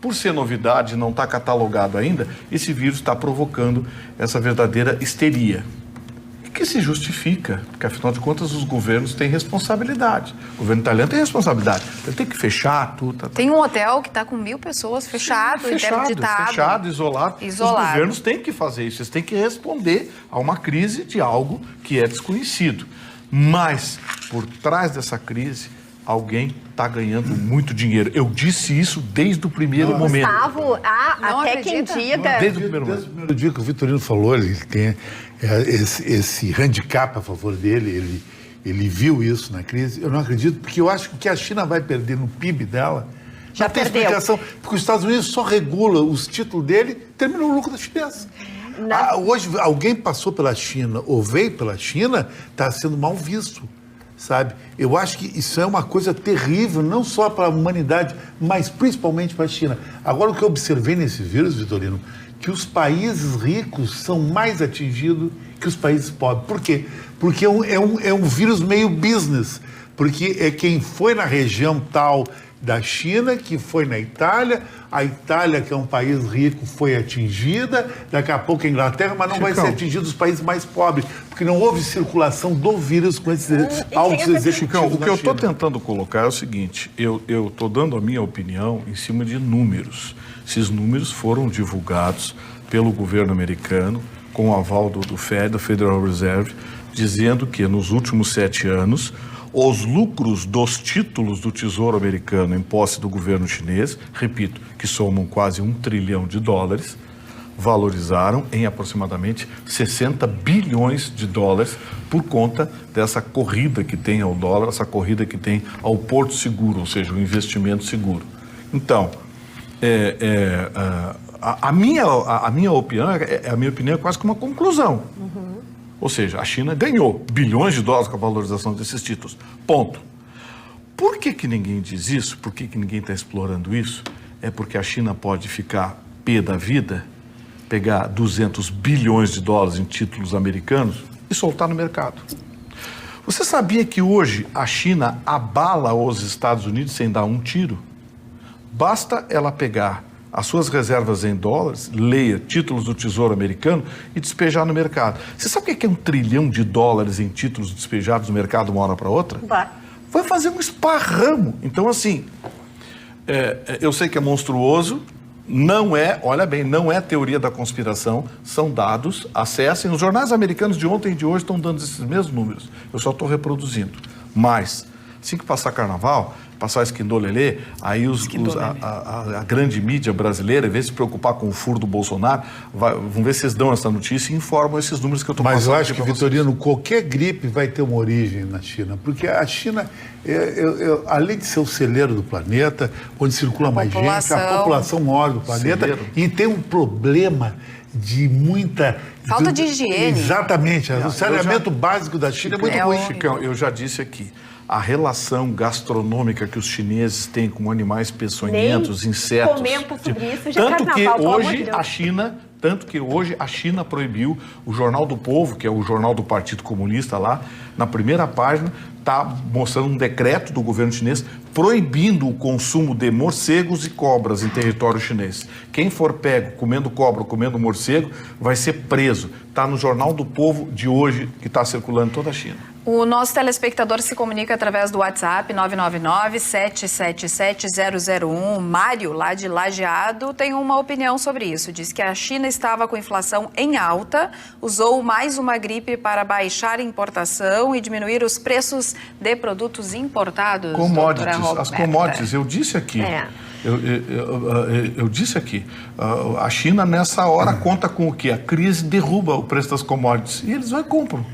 por ser novidade, não está catalogado ainda, esse vírus está provocando essa verdadeira histeria. Que se justifica, porque afinal de contas os governos têm responsabilidade. O governo italiano tem responsabilidade. Ele tem que fechar tudo. Tem um hotel que está com 1.000 pessoas fechado, interditado. Fechado, isolado. Os governos têm que fazer isso. Eles têm que responder a uma crise de algo que é desconhecido. Mas, por trás dessa crise, alguém está ganhando muito dinheiro. Eu disse isso desde o primeiro momento. Gustavo, até quem diga... Desde o primeiro momento. Desde o primeiro dia que o Vitorino falou, ele tem esse handicap a favor dele, ele viu isso na crise. Eu não acredito, porque eu acho que o que a China vai perder no PIB dela... Já não tem perdeu. explicação, porque os Estados Unidos só regula os títulos dele, termina o lucro da chinesa. Hoje, alguém passou pela China ou veio pela China, está sendo mal visto, sabe? Eu acho que isso é uma coisa terrível, não só para a humanidade, mas principalmente para a China. Agora, o que eu observei nesse vírus, Vitorino, que os países ricos são mais atingidos que os países pobres. Por quê? Porque é um vírus meio business, porque é quem foi na região tal da China, que foi na Itália, a Itália, que é um país rico, foi atingida, daqui a pouco a Inglaterra, mas não vai ser atingido os países mais pobres, porque não houve circulação do vírus com esses altos executivos. O que eu estou tentando colocar é o seguinte, eu estou dando a minha opinião em cima de números. Esses números foram divulgados pelo governo americano, com o aval do FED, do Federal Reserve, dizendo que nos últimos 7 anos, os lucros dos títulos do Tesouro Americano em posse do governo chinês, repito, que somam quase $1 trilhão, valorizaram em aproximadamente 60 bilhões de dólares por conta dessa corrida que tem ao dólar, essa corrida que tem ao porto seguro, ou seja, o investimento seguro. Então, a minha opinião é quase que uma conclusão. Ou seja, a China ganhou bilhões de dólares com a valorização desses títulos. Ponto. Por que ninguém diz isso? Por que ninguém está explorando isso? É porque a China pode ficar pé da vida, pegar 200 bilhões de dólares em títulos americanos e soltar no mercado. Você sabia que hoje a China abala os Estados Unidos sem dar um tiro? Basta ela pegar as suas reservas em dólares, leia títulos do Tesouro Americano e despejar no mercado. Você sabe o que é $1 trilhão em títulos despejados no mercado de uma hora para outra? Vai fazer um esparramo. Então, assim, eu sei que é monstruoso, não é, olha bem, não é teoria da conspiração, são dados, acessem. Os jornais americanos de ontem e de hoje estão dando esses mesmos números. Eu só estou reproduzindo. Mas, assim que passar carnaval, passar esquindolelê, aí a grande mídia brasileira, em vez de se preocupar com o furo do Bolsonaro, vão ver se eles dão essa notícia e informam esses números que eu estou passando. Mas eu acho que, Vitorino, qualquer gripe vai ter uma origem na China, porque a China, além de ser o celeiro do planeta, onde circula mais gente, a população maior do planeta, e tem um problema de muita... Falta de higiene. Exatamente. O saneamento básico da China é muito ruim. Chicão, eu já disse aqui, a relação gastronômica que os chineses têm com animais peçonhentos, insetos... Comenta sobre isso, já tanto que hoje Tanto que hoje a China proibiu o Jornal do Povo, que é o jornal do Partido Comunista lá, na primeira página, está mostrando um decreto do governo chinês proibindo o consumo de morcegos e cobras em território chinês. Quem for pego comendo cobra ou comendo morcego vai ser preso. Está no Jornal do Povo de hoje, que está circulando em toda a China. O nosso telespectador se comunica através do WhatsApp 999-777-001. Mário, lá de Lajeado, tem uma opinião sobre isso. Diz que a China estava com inflação em alta, usou mais uma gripe para baixar a importação e diminuir os preços de produtos importados. Commodities, as commodities, eu disse aqui. Eu disse aqui, a China nessa hora conta com o quê? A crise derruba o preço das commodities e eles vão e compram.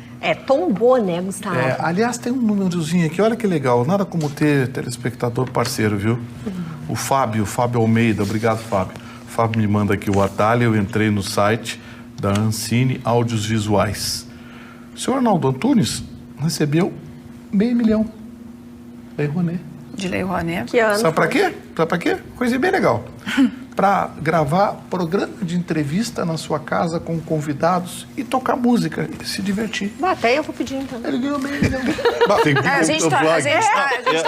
Tombou, né, Gustavo? Aliás, tem um númerozinho aqui, olha que legal, nada como ter telespectador parceiro, viu? O Fábio Almeida, obrigado, Fábio. O Fábio me manda aqui o atalho, eu entrei no site da Ancine Áudios Visuais. O senhor Arnaldo Antunes recebeu $500 mil. Lei Rouanet. De Lei Rouanet. Que ano? Sabe pra quê? Coisa bem legal. Para gravar programa de entrevista na sua casa com convidados e tocar música e se divertir. Até eu vou pedir, então. Ele ganhou $500 mil. A gente tá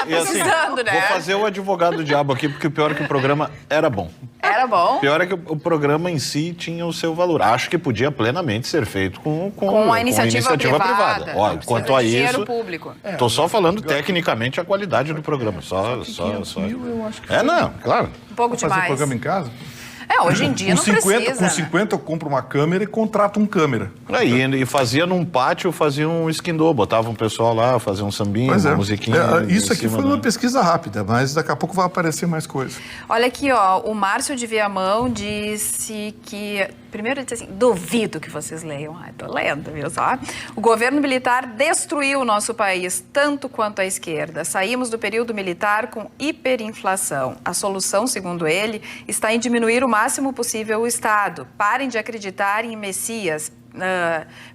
precisando, né? Vou fazer o advogado do diabo aqui, porque o pior é que o programa era bom. Era bom? O pior é que o programa em si tinha o seu valor. Acho que podia plenamente ser feito com a iniciativa privada. Olha, quanto a isso, público. Estou só falando tecnicamente a qualidade do programa. Só. Eu acho que não, claro. Um pouco demais. Fazer programa em casa? Hoje em dia não precisa. Com 50 eu compro uma câmera e contrato um câmera. E fazia num pátio, fazia um esquindô, botava um pessoal lá, fazia um sambinho, uma musiquinha. Isso aqui foi uma pesquisa rápida, mas daqui a pouco vai aparecer mais coisa. Olha aqui, o Márcio de Viamão disse que... Primeiro ele disse assim, duvido que vocês leiam. Tô lendo, viu só? O governo militar destruiu o nosso país, tanto quanto a esquerda. Saímos do período militar com hiperinflação. A solução, segundo ele, está em diminuir o máximo possível o Estado. Parem de acreditar em Messias,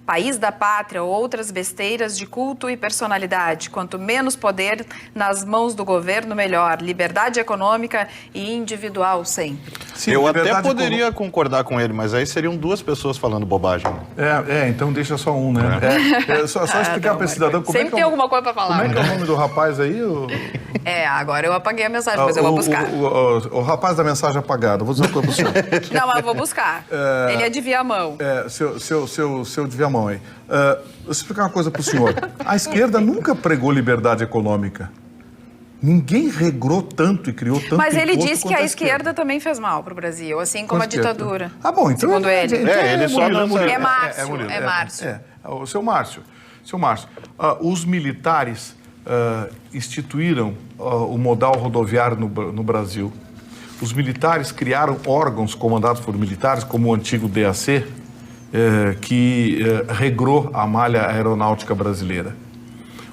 país da pátria ou outras besteiras de culto e personalidade. Quanto menos poder nas mãos do governo, melhor. Liberdade econômica e individual sempre. Sim, eu até poderia concordar com ele, mas aí seriam duas pessoas falando bobagem. Então deixa só um, né? Só explicar para esse cidadão como sempre tem alguma coisa para falar. Como é que é o nome do rapaz aí? Agora eu apaguei a mensagem, mas eu vou buscar. O rapaz da mensagem apagada, vou dizer uma coisa para o senhor. Não, mas eu vou buscar. Ele é de Viamão. Seu de Viamão aí. Vou explicar uma coisa para o senhor. A esquerda nunca pregou liberdade econômica. Ninguém regrou tanto e criou tanto Mas ele imposto disse que a esquerda também fez mal para o Brasil, assim como a ditadura. Bom, então... Segundo ele. Ele só não... É Márcio. O seu Márcio. Os militares instituíram o modal rodoviário no Brasil. os militares criaram órgãos comandados por militares, como o antigo DAC, que regrou a malha aeronáutica brasileira.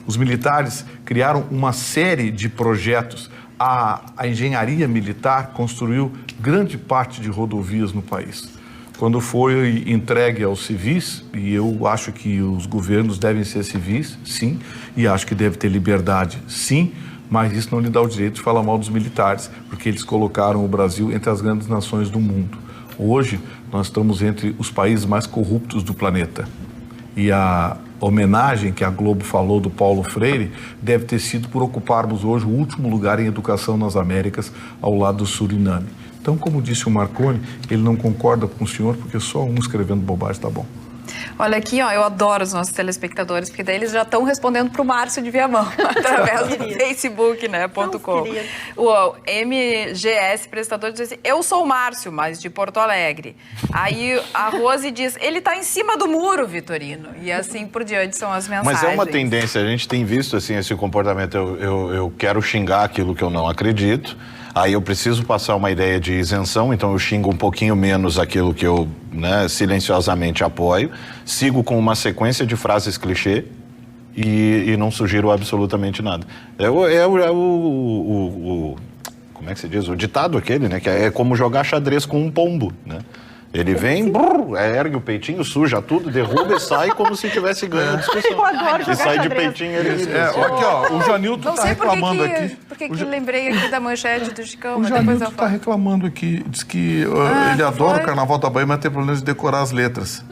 Os militares criaram uma série de projetos. A engenharia militar construiu grande parte de rodovias no país. Quando foi entregue aos civis, e eu acho que os governos devem ser civis, sim, e acho que deve ter liberdade, sim, mas isso não lhe dá o direito de falar mal dos militares, porque eles colocaram o Brasil entre as grandes nações do mundo. Hoje, nós estamos entre os países mais corruptos do planeta. E a homenagem que a Globo falou do Paulo Freire deve ter sido por ocuparmos hoje o último lugar em educação nas Américas, ao lado do Suriname. Então, como disse o Marconi, ele não concorda com o senhor, porque só um escrevendo bobagem está bom. Olha aqui, ó, eu adoro os nossos telespectadores, porque daí eles já estão respondendo para o Márcio de Viamão, através do Facebook, né, .com. O MGS Prestador diz assim, eu sou o Márcio, mas de Porto Alegre. Aí a Rose diz, ele está em cima do muro, Vitorino. E assim por diante são as mensagens. Mas é uma tendência, a gente tem visto assim, esse comportamento, eu quero xingar aquilo que eu não acredito, aí eu preciso passar uma ideia de isenção, então eu xingo um pouquinho menos aquilo que eu, né, silenciosamente apoio, sigo com uma sequência de frases clichê e não sugiro absolutamente nada. Como é que se diz? O ditado aquele, né, que é como jogar xadrez com um pombo, né? Ele vem, ergue o peitinho, suja tudo, derruba e sai como se tivesse ganho a discussão. Eu adoro E jogar sai de xadrez. peitinho ele... Aqui, ó, o Janilton Não está sei reclamando aqui. porque que lembrei aqui da manchete do Chicão, O mas depois Janilton eu está falo. reclamando aqui, diz que ele adora o Carnaval da Bahia, mas tem problema de decorar as letras.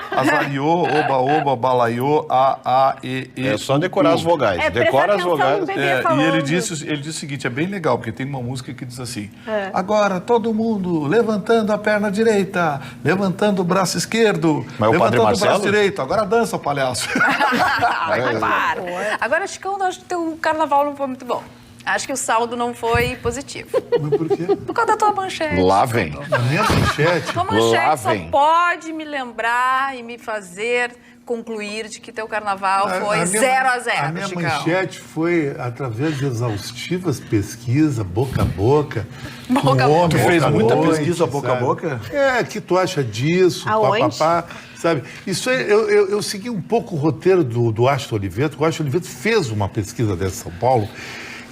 Azariô, oba-oba, balaiô, a, e, É só decorar as vogais. Decora as vogais. E ele disse o seguinte, é bem legal, porque tem uma música que diz assim, agora todo mundo levantando a perna direita, levantando o braço esquerdo, Mas o Padre levantando o Marcelo? braço direito, agora dança, palhaço. Ai, para. Agora, Chicão, acho que teu carnaval não foi muito bom. Acho que o saldo não foi positivo. Mas por quê? Por causa da tua manchete. Lá vem. Na minha manchete, Tua manchete Lá só vem. pode me lembrar e me fazer concluir de que teu carnaval foi 0 a 0, A minha Chicão. manchete foi através de exaustivas pesquisas, boca a boca. Boca a com boca. homem, Tu fez boca muita noite, pesquisa boca a sabe? boca? É, que tu acha disso, Aonde? papapá, sabe? Isso aí, eu segui um pouco o roteiro do Astro Oliveto. O Astro Oliveto fez uma pesquisa dessa em São Paulo,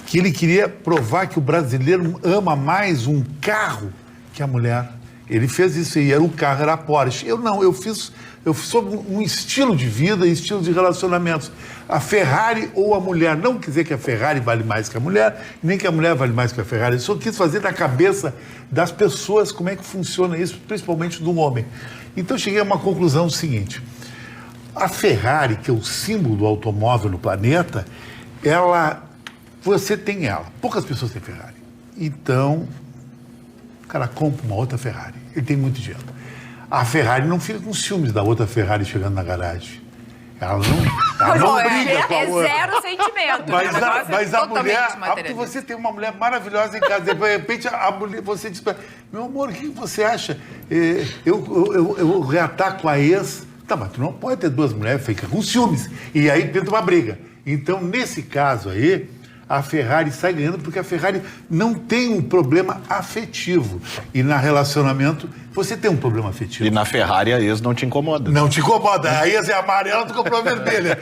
que ele queria provar que o brasileiro ama mais um carro que a mulher. Ele fez isso aí, o carro era a Porsche. Eu não, eu fiz sobre um estilo de vida e estilo de relacionamentos. A Ferrari ou a mulher. Não quer dizer que a Ferrari vale mais que a mulher, nem que a mulher vale mais que a Ferrari. Eu só quis fazer na cabeça das pessoas como é que funciona isso, principalmente do homem. Então eu cheguei a uma conclusão seguinte. A Ferrari, que é o símbolo do automóvel no planeta, você tem ela. Poucas pessoas têm Ferrari. Então, o cara compra uma outra Ferrari. Ele tem muito dinheiro. A Ferrari não fica com ciúmes da outra Ferrari chegando na garagem. Ela não briga com a outra. Zero sentimento. Mas, O negócio mas é a totalmente mulher, porque materialista. você tem uma mulher maravilhosa em casa, de repente a mulher, você diz pra ela, meu amor, o que você acha? Eu reataco a ex. Tá, mas tu não pode ter duas mulheres, fica com ciúmes. E aí tenta uma briga. Então, nesse caso aí, a Ferrari sai ganhando porque a Ferrari não tem um problema afetivo. E na relacionamento, você tem um problema afetivo. E na Ferrari a ex não te incomoda. Não te incomoda. Aí é amarela, tu comprou a vermelha.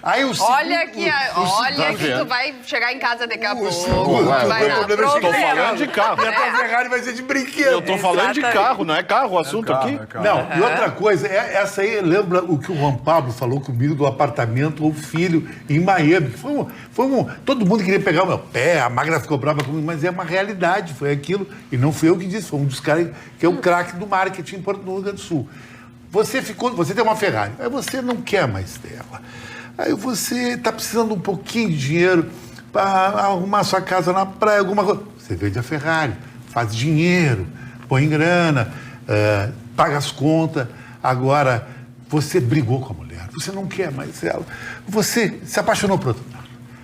Aí o segundo, Olha aqui, olha que tu vai chegar em casa daqui a pouco. Vai dar problema é o seguinte, Tô falando de carro. E a tua Ferrari vai ser de brinquedo. Eu tô falando de carro, não é carro o assunto aqui? Não, e outra coisa, essa aí lembra o que o Juan Pablo falou comigo do apartamento ou filho em Miami. Todo mundo queria pegar o meu pé, a Magda ficou brava comigo, mas é uma realidade, foi aquilo. E não fui eu que disse, foi um dos caras que é o craque do marketing no Rio Grande do Sul. Você tem uma Ferrari, aí você não quer mais dela. Aí você está precisando um pouquinho de dinheiro para arrumar sua casa na praia, alguma coisa. Você vende a Ferrari, faz dinheiro, põe grana, paga as contas. Agora, você brigou com a mulher, você não quer mais ela. Você se apaixonou por outra.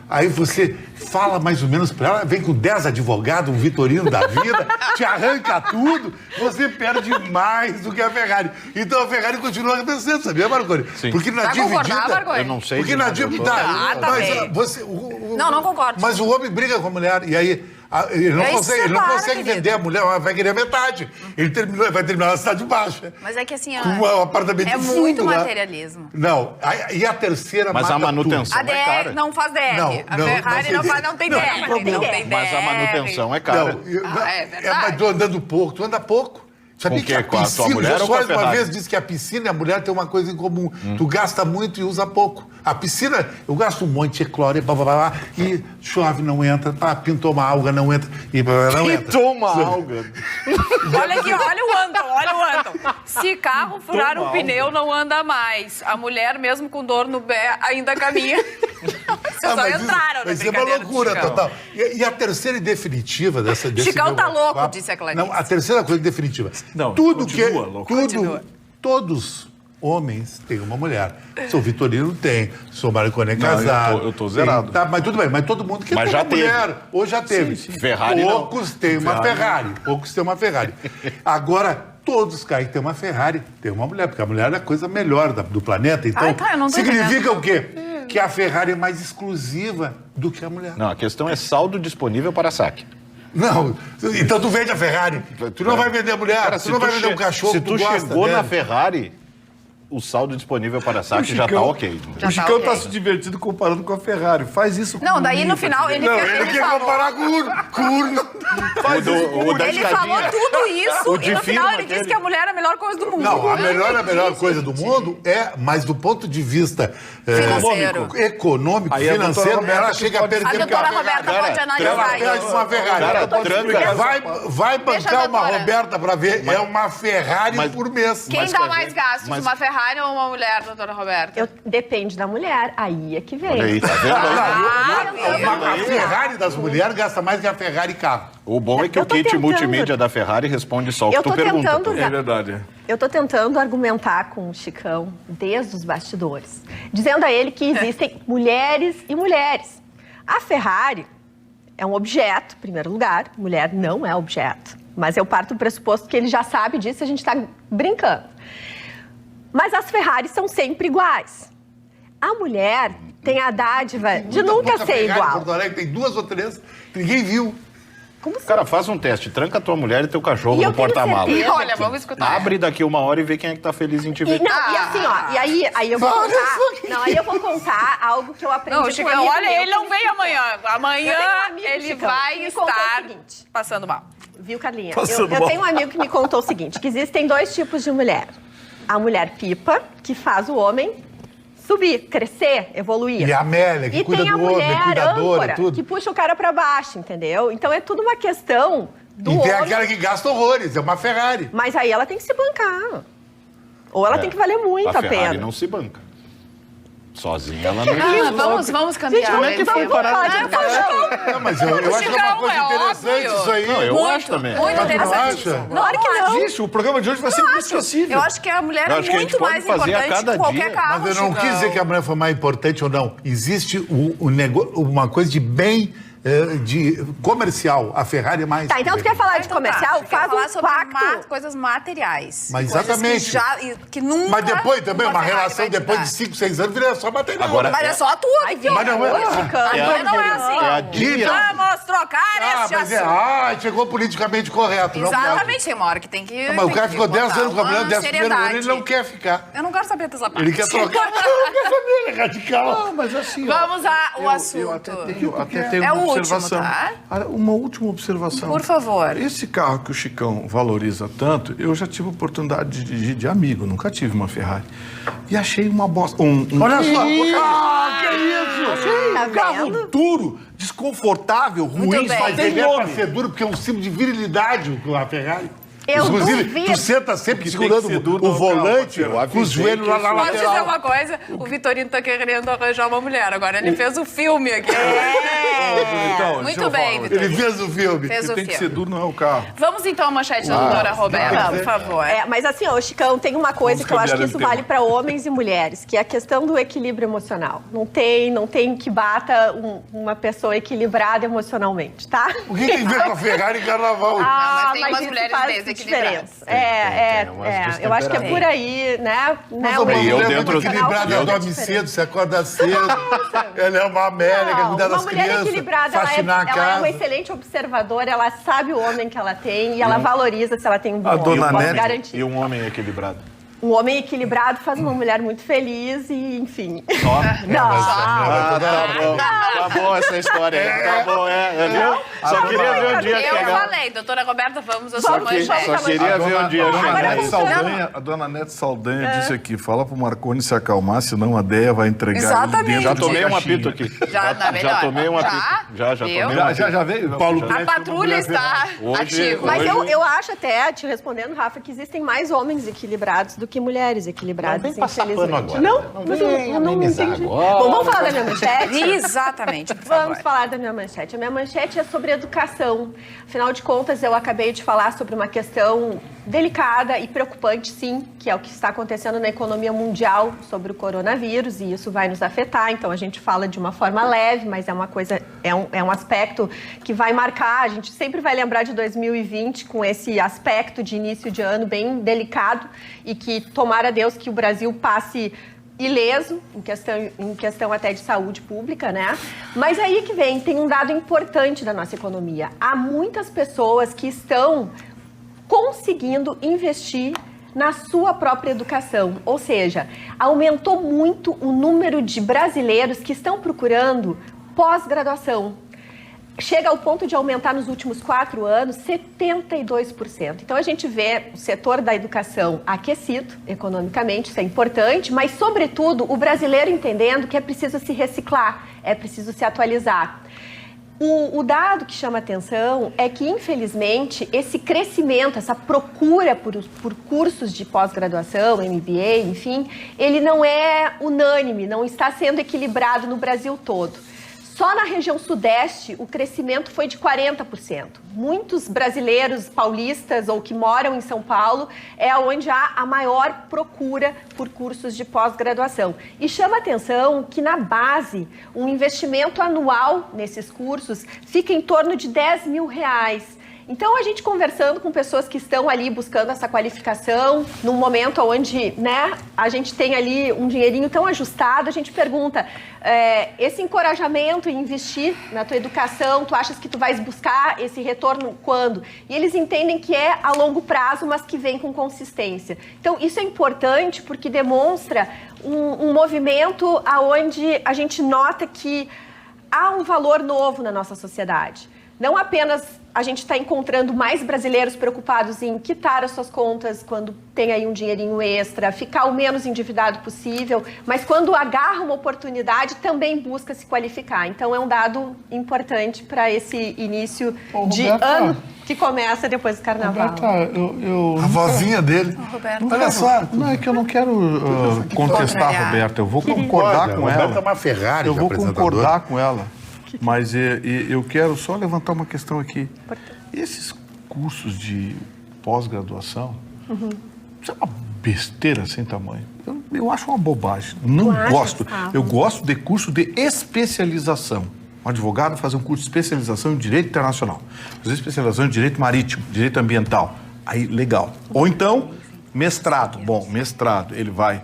Aí você fala mais ou menos para ela, vem com 10 advogados, um Vitorino da vida, te arranca tudo, você perde mais do que a Ferrari. Então a Ferrari continua acontecendo, sabia, Marconi? Sim. Porque na Vai concordar, dividida... Marconi? Eu não sei. Porque de na nada, eu tô- dívida... tá mas bem. você, Não concordo. Mas o homem briga com a mulher, e aí Ele não Aí consegue, separa, querido, vender a mulher, vai querer metade. Ele vai terminar na cidade baixa. Mas é que assim, Com um apartamento é de fundo muito lá. materialismo. Não, e a terceira Mas mata a manutenção A é DR cara. não faz DR. Não, a não, Ferrari não não tem DR. Não tem DR. Mas a manutenção é cara. é verdade. Mas tu andando pouco, tu anda pouco. Sabia Com que a quê? Com a tua piscina, mulher o ou Jô com a Soares uma Ferrari? vez disse que a piscina e a mulher têm uma coisa em comum. Tu gasta muito e usa pouco. A piscina, eu gasto um monte de cloro, blá, blá, blá, e chove, não entra, pintou uma alga, não entra, e blá, blá, não entra. Pintou uma alga. Olha aqui, olha o Anton. Se carro furar um pneu, não anda mais. A mulher, mesmo com dor no pé, ainda caminha. Vocês só entraram na Mas isso é uma brincadeira do loucura Chicão. total. E a terceira e definitiva desse Chicão meu tá louco, papo- disse a Clarice. Não, a terceira coisa definitiva. Não, tudo continua louco. Continua. Todos homens têm uma mulher. Sou Vitorino tem, sou Marconi é Não, casado. eu tô zerado. Tá, mas tudo bem, mas todo mundo quer Mas ter já uma teve. mulher. Ou já teve. Ferrari não. Poucos têm uma Ferrari. Poucos têm uma Ferrari. Agora, todos caem que tem uma Ferrari, tem uma mulher, porque a mulher é a coisa melhor do planeta. Então, Ai, tá, eu não tô significa entendendo. o quê? Que a Ferrari é mais exclusiva do que a mulher. Não, a questão é saldo disponível para saque. Não, então tu vende a Ferrari. Tu não vai vender a mulher, Cara, tu não vai vender um cachorro se que tu gosta chegou dele. na Ferrari, o saldo disponível para saque já tá Chicão- ok. Já O Chicão ok. tá se divertindo comparando com a Ferrari. Faz isso com Não, daí no comigo, final ele, Não, fez- ele ele quer falou... comparar com o Urno. Com o Urno. O do- o da Ele falou escadinha. tudo isso O e de no final firma ele disse aquele. que a mulher é a melhor coisa do mundo. Não, a melhor coisa do mundo é, mas do ponto de vista Financeiro. econômico, Aí a doutora financeiro, Roberta ela que chega a pode- perder A porque doutora a Ferrari- Roberta Cara, pode Ela analisar perde isso. uma Ferrari. Cara, tranca. Vai Deixa bancar a uma doutora. Roberta pra ver, é uma Ferrari Mas- por mês. Quem Mas dá quer mais ver? gastos, Mas- uma Ferrari ou uma mulher, doutora Roberta? Depende da mulher, aí é que vem. Olha aí, tá vendo? Ah, A Ferrari das mulheres gasta mais que a Ferrari carro. O bom é que Eu o tô kit tentando. multimídia da Ferrari responde só o que Eu tu tô pergunta. tentando É verdade. Eu tô tentando argumentar com o Chicão desde os bastidores, dizendo a ele que existem mulheres e mulheres. A Ferrari é um objeto, em primeiro lugar. Mulher não é objeto. Mas eu parto do pressuposto que ele já sabe disso e a gente está brincando. Mas as Ferraris são sempre iguais. A mulher tem a dádiva de nunca Muita ser Ferrari em igual. Porto Alegre tem 2 ou 3 que ninguém viu. Como assim? Cara, faz um teste. Tranca a tua mulher e teu cachorro E eu no tenho porta-mala. certeza Olha, vamos escutar. Abre daqui uma hora e vê quem é que tá feliz em te E, ver. não, e assim, ó, e aí eu vou Olha contar. só que- Não, aí eu vou contar algo que eu aprendi Não, com um Chicão, amigo olha, meu ele não que vem amanhã. Amanhã Eu tenho um amigo, ele Chicão, vai que me contou o estar seguinte. passando mal. Viu, Carlinha? Passando Eu mal. tenho um amigo que me contou o seguinte, que existem 2 tipos de mulher. A mulher pipa, que faz o homem subir, crescer, evoluir. E a Amélia, que E cuida tem a do homem, mulher cuidadora, âncora, tudo. que puxa o cara pra baixo, entendeu? Então é tudo uma questão do E tem homem. aquela que gasta horrores, é uma Ferrari. Mas aí ela tem que se bancar. Ou ela tem que valer muito a Ferrari pena. não se banca. Sozinha ela não Vamos cambiar. Gente, como é que foi parar de Não, mas eu acho que é uma Chicão, coisa é interessante óbvio. isso aí. Não, eu Muito, acho também. muito Mas tu não interessante. acha? Claro que não. Isso, o programa de hoje vai ser inesquecível. Eu acho que a mulher Eu é acho que a gente muito pode mais fazer a importante cada que qualquer dia. carro, Mas eu não Chicão. quis dizer que a mulher foi mais importante ou não. Existe uma coisa de bem de comercial. A Ferrari é mais. Tá, então tu quer falar de Então tá, comercial? eu quero Faz falar um sobre pacto. coisas materiais. Mas Coisas exatamente. que nunca Mas depois também, uma Ferrari relação vai te depois dar. de 5, 6 anos, vira só material. Agora- Mas é só a tua. Ai, que Mas não é- hoje, Chicão. A minha não é assim. É a Disney. Vamos trocar este mas assunto. chegou politicamente correto. não pode. Exatamente, tem uma hora que tem que. Mas o tem cara que ficou 10 botar anos com a mulher, uma 10 primeiros anos, ele seriedade. não quer ficar. Eu não quero saber dessa parte. Ele quer trocar. Não quer saber, ele é radical. Não, mas assim, ó, Vamos ao assunto. Eu até tenho É uma o último, observação. tá? Uma última observação. Por favor. Esse carro que o Chicão valoriza tanto, eu já tive oportunidade de dirigir de amigo, nunca tive uma Ferrari. E achei uma bosta. Olha só. Que isso? Tá Um carro vendo? duro, desconfortável, ruim, bem. mas Ele tem é pra nome. ser duro porque é um símbolo de virilidade com a Ferrari. Eu Inclusive, duvido. tu senta sempre Que tem segurando que ser duro o no carro, volante eu com avisei os joelhos lá na que Posso dizer lateral. uma coisa? O Vitorino tá querendo arranjar uma mulher. Agora ele fez o filme aqui. Então, Muito deixa eu bem, falar. Vitor. Ele fez o filme. Fez o Tem que ser filme. duro, não é o carro. Vamos então à manchete da doutora Roberta, por favor. Mas assim, ó, Chicão, tem uma coisa Vamos que eu acho que cambiar isso de vale tema. para homens e mulheres, que é a questão do equilíbrio emocional. Não tem que bata uma pessoa equilibrada emocionalmente, tá? O que tem a ver com a Ferrari e carnaval? mas tem umas isso mulheres faz desequilibradas. diferença. Tem umas Eu acho que é por aí, né? Mas o uma E eu mulher dentro- muito equilibrada, ela eu- dorme cedo, se acorda cedo. Ela é uma Amélia, que Não, cuida uma das mulher crianças, equilibrada, ela é faxinar arrumar a Ela é uma casa. excelente observadora, ela sabe o homem que ela tem e ela valoriza se ela tem um bom A homem. dona Posso Nete- garantir. E um homem equilibrado. Um homem equilibrado faz uma mulher muito feliz e, enfim. Tá bom essa história aí. Tá bom, viu? Só queria ver um dia Eu chegar. falei, doutora Roberta, vamos à sua Vamos, manchete. Só queria ver um dia chegar. A dona Nete Saldanha disse aqui, fala pro Marconi se acalmar, senão a Deia vai entregar Exatamente. ele dentro Já de tomei um caixinha. apito aqui. Já, tá melhor? Já tomei um apito. Já Viu? tomei um apito. Já veio? Paulo A patrulha está ativa. Mas eu acho até, te respondendo, Rafa, que existem mais homens equilibrados do que mulheres equilibradas, Não vem passar infelizmente. pano agora. Não, Não mas vem eu não amenizar entendi. agora. Bom, vamos falar da minha manchete? Exatamente, por favor. Vamos falar da minha manchete. A minha manchete é sobre educação. Afinal de contas, eu acabei de falar sobre uma questão delicada e preocupante, sim, que é o que está acontecendo na economia mundial sobre o coronavírus, e isso vai nos afetar. Então, a gente fala de uma forma leve, mas é uma coisa, é um aspecto que vai marcar. A gente sempre vai lembrar de 2020 com esse aspecto de início de ano bem delicado e que, tomara Deus, que o Brasil passe ileso, em questão até de saúde pública, né? Mas aí que vem, tem um dado importante da nossa economia. Há muitas pessoas que estão conseguindo investir na sua própria educação, ou seja, aumentou muito o número de brasileiros que estão procurando pós-graduação. Chega ao ponto de aumentar nos últimos 4 anos 72%. Então a gente vê o setor da educação aquecido economicamente, isso é importante, mas sobretudo o brasileiro entendendo que é preciso se reciclar, é preciso se atualizar. O dado que chama atenção é que, infelizmente, esse crescimento, essa procura por cursos de pós-graduação, MBA, enfim, ele não é unânime, não está sendo equilibrado no Brasil todo. Só na região sudeste, o crescimento foi de 40%. Muitos brasileiros paulistas ou que moram em São Paulo é onde há a maior procura por cursos de pós-graduação. E chama atenção que, na base, um investimento anual nesses cursos fica em torno de R$10 mil. Então, a gente conversando com pessoas que estão ali buscando essa qualificação, num momento onde, né, a gente tem ali um dinheirinho tão ajustado, a gente pergunta, esse encorajamento em investir na tua educação, tu achas que tu vais buscar esse retorno quando? E eles entendem que é a longo prazo, mas que vem com consistência. Então, isso é importante porque demonstra um movimento onde a gente nota que há um valor novo na nossa sociedade. Não apenas a gente está encontrando mais brasileiros preocupados em quitar as suas contas quando tem aí um dinheirinho extra, ficar o menos endividado possível, mas quando agarra uma oportunidade também busca se qualificar. Então é um dado importante para esse início de ano que começa depois do carnaval. Roberta, A vozinha dele. Roberto. Olha só. Não, é que eu não quero contestar a contrariar. Roberta, eu vou concordar Olha, com Roberta ela. é uma Ferrari Eu de vou apresentadora. concordar com ela, mas eu quero só levantar uma questão aqui. Esses cursos de pós-graduação, isso é uma besteira sem tamanho. Eu acho uma bobagem. Não acha, gosto. Gustavo? Eu gosto de curso de especialização. Um advogado fazer um curso de especialização em direito internacional, fazer especialização em direito marítimo, direito ambiental. Aí, legal. Ou então, mestrado. Bom, mestrado, ele vai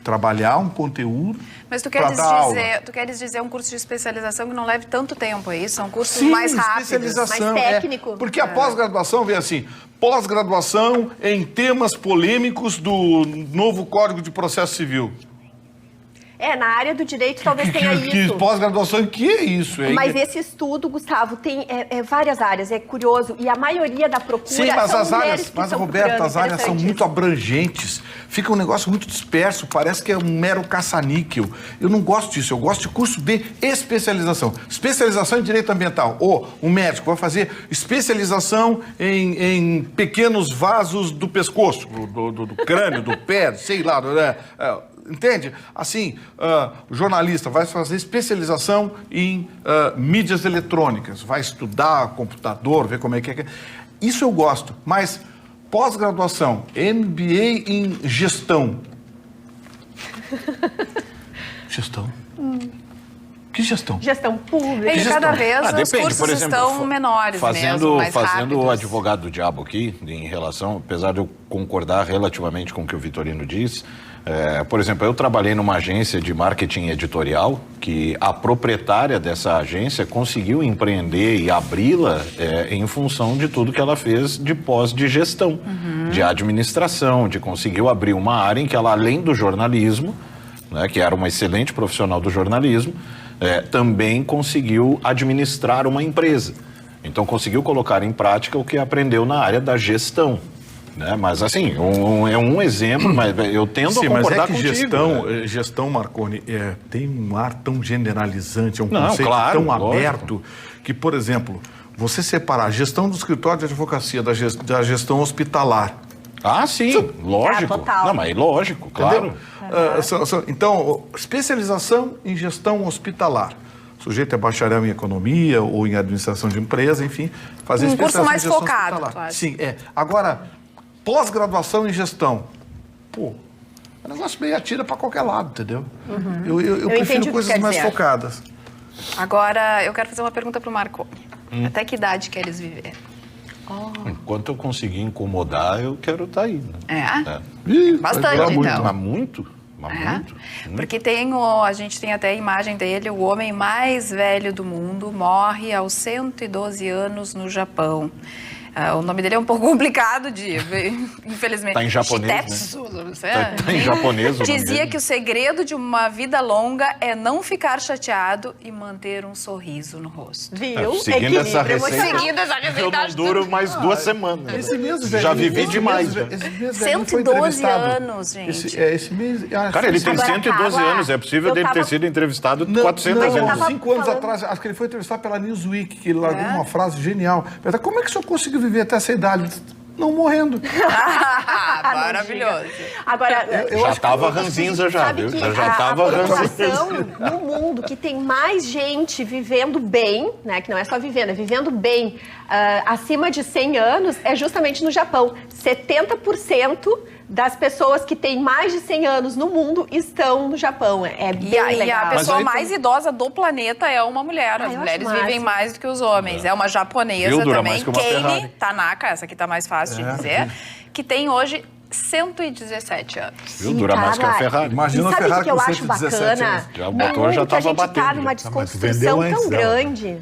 trabalhar um conteúdo. Mas tu queres dizer um curso de especialização que não leve tanto tempo, é isso? São cursos mais rápidos. Especialização, mais técnico. Porque a pós-graduação vem assim, pós-graduação em temas polêmicos do novo Código de Processo Civil. Na área do direito talvez tenha isso. Pós-graduação, que é isso? Mas esse estudo, Gustavo, tem várias áreas, é curioso, e a maioria da procura Sim, mas são as mulheres áreas, que mas estão Roberto, procurando, as áreas são interessante muito abrangentes. Fica um negócio muito disperso, parece que é um mero caça-níquel. Eu não gosto disso, eu gosto de curso de especialização. Especialização em direito ambiental. Ou um médico vai fazer especialização em pequenos vasos do pescoço, do crânio, do pé, sei lá. Entende? Assim, o jornalista vai fazer especialização em mídias eletrônicas, vai estudar computador, ver como é que é. Isso eu gosto, mas pós-graduação, MBA em gestão. Gestão? Que gestão? Gestão pública. E cada vez os depende, cursos por exemplo, estão menores fazendo mais o rápidos. advogado do diabo aqui, em relação, apesar de eu concordar relativamente com o que o Vitorino diz, por exemplo, eu trabalhei numa agência de marketing editorial que a proprietária dessa agência conseguiu empreender e abri-la em função de tudo que ela fez de pós de gestão, de administração, de conseguiu abrir uma área em que ela, além do jornalismo, né, que era uma excelente profissional do jornalismo, também conseguiu administrar uma empresa. Então, conseguiu colocar em prática o que aprendeu na área da gestão. Né? Mas, assim, é um exemplo, mas eu tendo a concordar mas contigo. Gestão, Marconi, tem um ar tão generalizante, é um Não, conceito claro, tão lógico. aberto, que, por exemplo, você separar a gestão do escritório de advocacia da gestão hospitalar. Ah, sim, lógico. total. Não, mas lógico, claro. Então, especialização em gestão hospitalar. O sujeito é bacharel em economia ou em administração de empresa, enfim, fazer Um curso especialização mais em gestão focado, hospitalar. tu acha? Sim, Agora, pós-graduação em gestão. Pô, o negócio meio atira para qualquer lado, entendeu? Eu entendi o prefiro que coisas quer mais dizer. focadas. Agora, eu quero fazer uma pergunta pro Marco. Até que idade queres viver? Enquanto eu conseguir incomodar, eu quero estar aí. Né? Ih, Bastante, vai durar muito. então. Mas muito? Mas É? muito? Porque a gente tem até a imagem dele, o homem mais velho do mundo, morre aos 112 anos no Japão. O nome dele é um pouco complicado infelizmente. Tá em japonês, Shitetsu, não sei. Tá em japonês o nome Dizia dele. que o segredo de uma vida longa é não ficar chateado e manter um sorriso no rosto. Viu? Seguindo essa Equilíbrio receita, emocional. Seguindo essa receita, eu não acho duro mais 2 semanas. Esse mês, Já vivi demais. Já. Esse mês, velho, foi 112 entrevistado. anos, gente. Esse mês... Cara, ele tem Agora, 112 Carla, anos. É possível eu dele ter tava- sido entrevistado Não, 400 não, vezes. tava 5 anos falando- atrás, acho que ele foi entrevistado pela Newsweek, que ele largou uma frase genial. Pergunta, como é que o senhor conseguiu viver até essa idade? Não morrendo. Maravilhoso. Agora, Já tava ranzinza já, sabe viu? que Já a tava população ranzinza. no mundo que tem mais gente vivendo bem, né, que não é só vivendo, é vivendo bem, acima de 100 anos, é justamente no Japão. 70% das pessoas que têm mais de 100 anos no mundo estão no Japão. É bem E a legal. pessoa Mas aí mais idosa do planeta é uma mulher. As eu mulheres acho vivem máximo. mais do que os homens. É uma japonesa Viu? Dura também, mais que uma Kane Ferrari. Tanaka, essa aqui tá mais fácil de dizer, que tem hoje 117 anos. Viu? Dura mais que a Carla, Ferrari. Imagina e a sabe o Ferrari que eu com acho 117 bacana? anos. Já o No motor mundo já que a tava gente tá batendo. numa mas desconstrução vendeu antes tão dela. grande.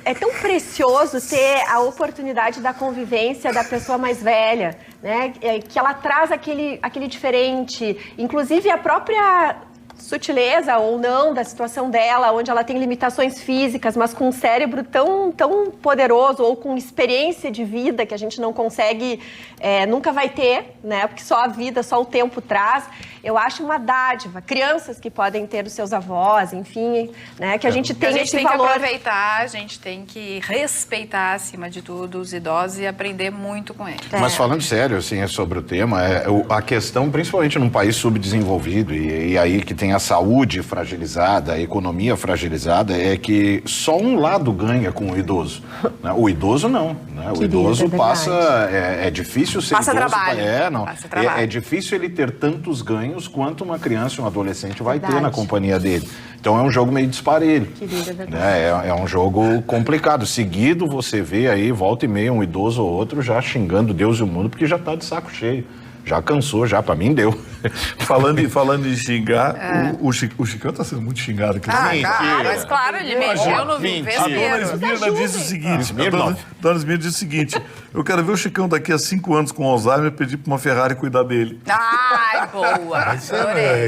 É tão precioso ter a oportunidade da convivência da pessoa mais velha, né? Que ela traz aquele diferente. Inclusive, a própria sutileza ou não da situação dela, onde ela tem limitações físicas, mas com um cérebro tão poderoso ou com experiência de vida que a gente não consegue, nunca vai ter, né? Porque só a vida, só o tempo traz. Eu acho uma dádiva. Crianças que podem ter os seus avós, enfim, né? Que a gente A tem gente esse tem valor. que aproveitar, a gente tem que respeitar, acima de tudo, os idosos e aprender muito com eles. Mas falando sério, assim, sobre o tema, a questão, principalmente num país subdesenvolvido e aí que tem a saúde fragilizada, a economia fragilizada, é que só um lado ganha com o idoso. Né? O idoso não. Né? O Querido, idoso é verdade. passa... É difícil ser Passa idoso. trabalho. Não. Passa trabalho. É difícil ele ter tantos ganhos quanto uma criança e um adolescente vai ter Verdade. na companhia dele. Então é um jogo meio disparelho. Querida, é verdade. Né? É um jogo complicado. Seguido você vê aí, volta e meia, um idoso ou outro já xingando Deus e o mundo, porque já tá de saco cheio. Já cansou, já, pra mim deu. Falando em xingar, o Chicão tá sendo muito xingado aqui. Mas claro, ele mexeu no A dona vespeiro. Esmirna disse o seguinte, Smirnoff. Dona Esmirna disse o seguinte, eu quero ver o Chicão daqui a 5 anos com Alzheimer e pedir pra uma Ferrari cuidar dele. Ai, boa.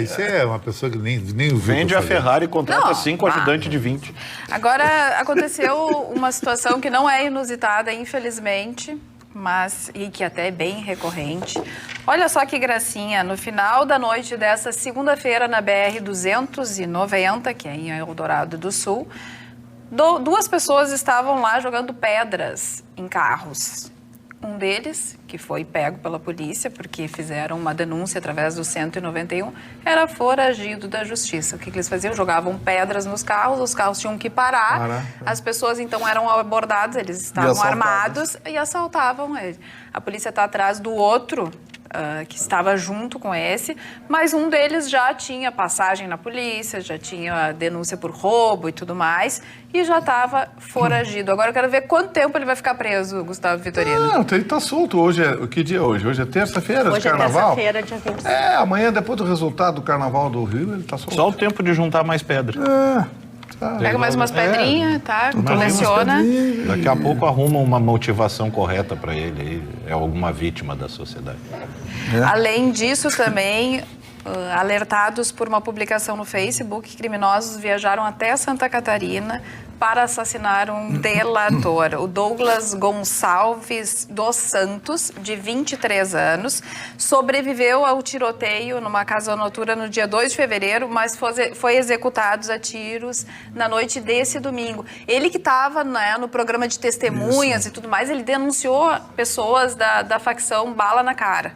Isso é uma pessoa que nem o Vende a Ferrari e contrata Não, 5 ajudantes de 20. Agora, aconteceu uma situação que não é inusitada, infelizmente, e que até é bem recorrente. Olha só que gracinha, no final da noite dessa segunda-feira na BR-290, que é em Eldorado do Sul, 2 pessoas estavam lá jogando pedras em carros. Um deles, que foi pego pela polícia, porque fizeram uma denúncia através do 191, era foragido da justiça. O que eles faziam? Jogavam pedras nos carros, os carros tinham que parar. As pessoas, então, eram abordadas, eles estavam assaltadas. armados e assaltavam ele. A polícia está atrás do outro que estava junto com esse, mas um deles já tinha passagem na polícia, já tinha denúncia por roubo e tudo mais, e já estava foragido. Agora eu quero ver quanto tempo ele vai ficar preso, Gustavo Vitorino. Não, ele está solto. Hoje é... Que dia é hoje? Hoje é terça-feira de carnaval? Hoje é terça-feira, dia 25. Amanhã, depois do resultado do carnaval do Rio, ele está solto. Só o tempo de juntar mais pedra. Pega mais umas pedrinhas, tá? Coleciona. Daqui a pouco arruma uma motivação correta para ele. É alguma vítima da sociedade. Além disso, também, alertados por uma publicação no Facebook, criminosos viajaram até Santa Catarina para assassinar um delator. O Douglas Gonçalves dos Santos, de 23 anos, sobreviveu ao tiroteio numa casa noturna no dia 2 de fevereiro, mas foi executado a tiros na noite desse domingo. Ele que estava, né, no programa de testemunhas e tudo mais, ele denunciou pessoas da facção Bala na Cara.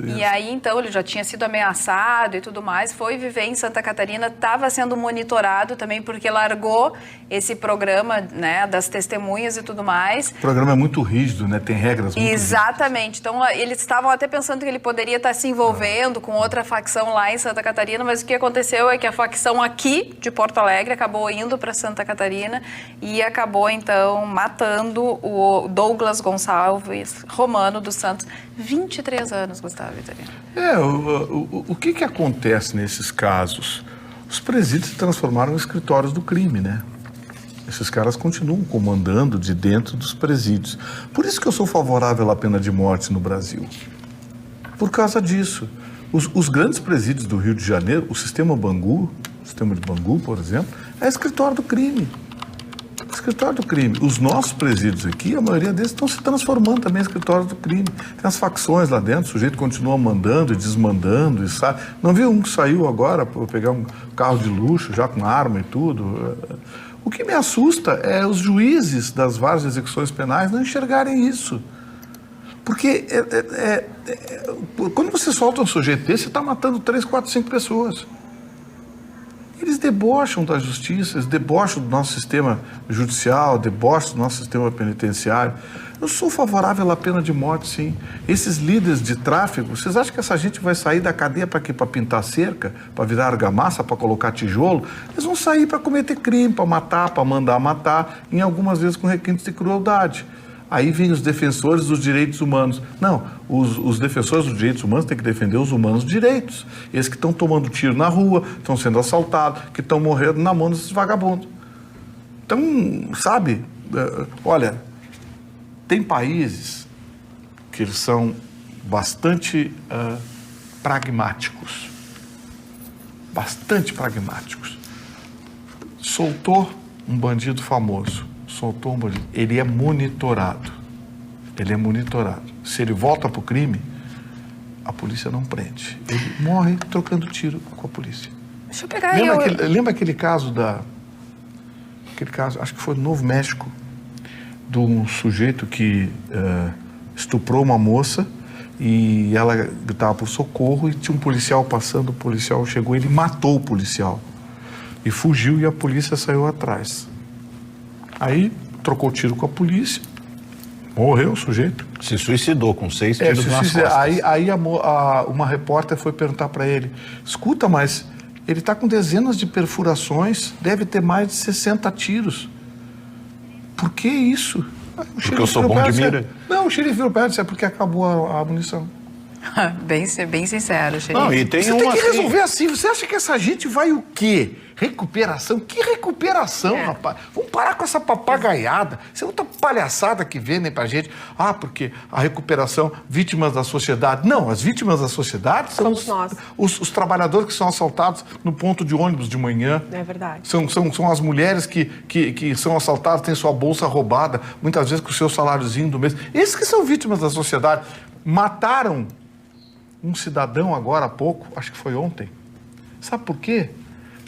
E aí, então, ele já tinha sido ameaçado e tudo mais, foi viver em Santa Catarina, estava sendo monitorado também porque largou esse programa, né, das testemunhas e tudo mais. O programa é muito rígido, né? Tem regras muito Exatamente. Então, eles estavam até pensando que ele poderia estar se envolvendo com outra facção lá em Santa Catarina, mas o que aconteceu é que a facção aqui de Porto Alegre acabou indo para Santa Catarina e acabou, então, matando o Douglas Gonçalves Romano dos Santos, 23 anos, Gustavo Vitorino. O que acontece nesses casos? Os presídios se transformaram em escritórios do crime, né? Esses caras continuam comandando de dentro dos presídios. Por isso que eu sou favorável à pena de morte no Brasil. Por causa disso. Os grandes presídios do Rio de Janeiro, o sistema Bangu, o sistema de Bangu, por exemplo, é escritório do crime. Escritório do crime. Os nossos presídios aqui, a maioria deles estão se transformando também em escritório do crime. Tem as facções lá dentro, o sujeito continua mandando e desmandando e sai. Não viu um que saiu agora para pegar um carro de luxo, já com arma e tudo? O que me assusta é os juízes das várias execuções penais não enxergarem isso. Porque quando você solta um sujeito desse, você está matando 3, 4, 5 pessoas. Eles debocham da justiça, eles debocham do nosso sistema judicial, debocham do nosso sistema penitenciário. Eu sou favorável à pena de morte, sim. Esses líderes de tráfico, vocês acham que essa gente vai sair da cadeia para quê? Para pintar cerca? Para virar argamassa? Para colocar tijolo? Eles vão sair para cometer crime, para matar, para mandar matar, em algumas vezes com requintes de crueldade. Aí vêm os defensores dos direitos humanos. Não, os defensores dos direitos humanos têm que defender os humanos direitos. Esses que estão tomando tiro na rua, estão sendo assaltados, que estão morrendo na mão desses vagabundos. Então, sabe, olha, tem países que eles são bastante pragmáticos. Bastante pragmáticos. Soltou um bandido famoso. Soltou um bandido. Ele é monitorado. Ele é monitorado. Se ele volta para o crime, a polícia não prende. Ele morre trocando tiro com a polícia. Deixa eu pegar Lembra aquele caso acho que foi no Novo México, de um sujeito que estuprou uma moça e ela gritava por socorro e tinha um policial passando, o policial chegou, ele matou o policial e fugiu e a polícia saiu atrás. Aí trocou tiro com a polícia, morreu o sujeito. Se suicidou com 6 tiros nas costas. Aí uma repórter foi perguntar para ele, escuta, mas ele está com dezenas de perfurações, deve ter mais de 60 tiros. Por que isso? Porque eu sou bom de mira? Não, o xerife virou perto e disse, é porque acabou a munição. Bem sincero, xerife. Não, e tem você uma tem que resolver assim. Você acha que essa gente vai o quê? Recuperação? Que recuperação, rapaz? Vamos parar com essa papagaiada. Isso é outra palhaçada que vendem pra gente. Ah, porque a recuperação, vítimas da sociedade. Não, as vítimas da sociedade são os trabalhadores que são assaltados no ponto de ônibus de manhã. É verdade. São as mulheres que são assaltadas, têm sua bolsa roubada, muitas vezes com o seu saláriozinho do mês. Esses que são vítimas da sociedade. Mataram um cidadão agora há pouco, acho que foi ontem. Sabe por quê?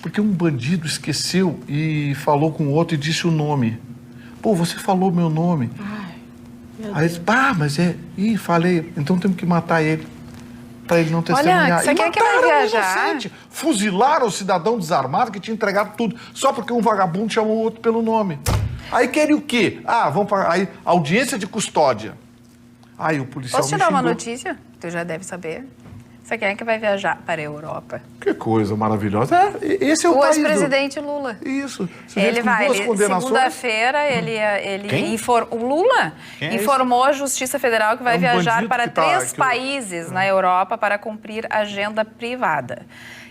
Porque um bandido esqueceu e falou com o outro e disse o nome. Pô, você falou meu nome. Aí ele disse, mas é... Ih, falei, então temos que matar ele. Para ele não testemunhar. Olha, você quer que vai viajar? Fuzilaram o cidadão desarmado que tinha entregado tudo, só porque um vagabundo chamou o outro pelo nome. Aí querem o quê? Vamos para... Aí, audiência de custódia. Aí o policial Posso te dar uma notícia? tu já deve saber. Sabe quem é que vai viajar para a Europa? Que coisa maravilhosa. Esse é o país ex-presidente Lula. Isso. Ele vai, segunda-feira, o Lula informou a Justiça Federal que vai viajar para 3 países na Europa para cumprir agenda privada.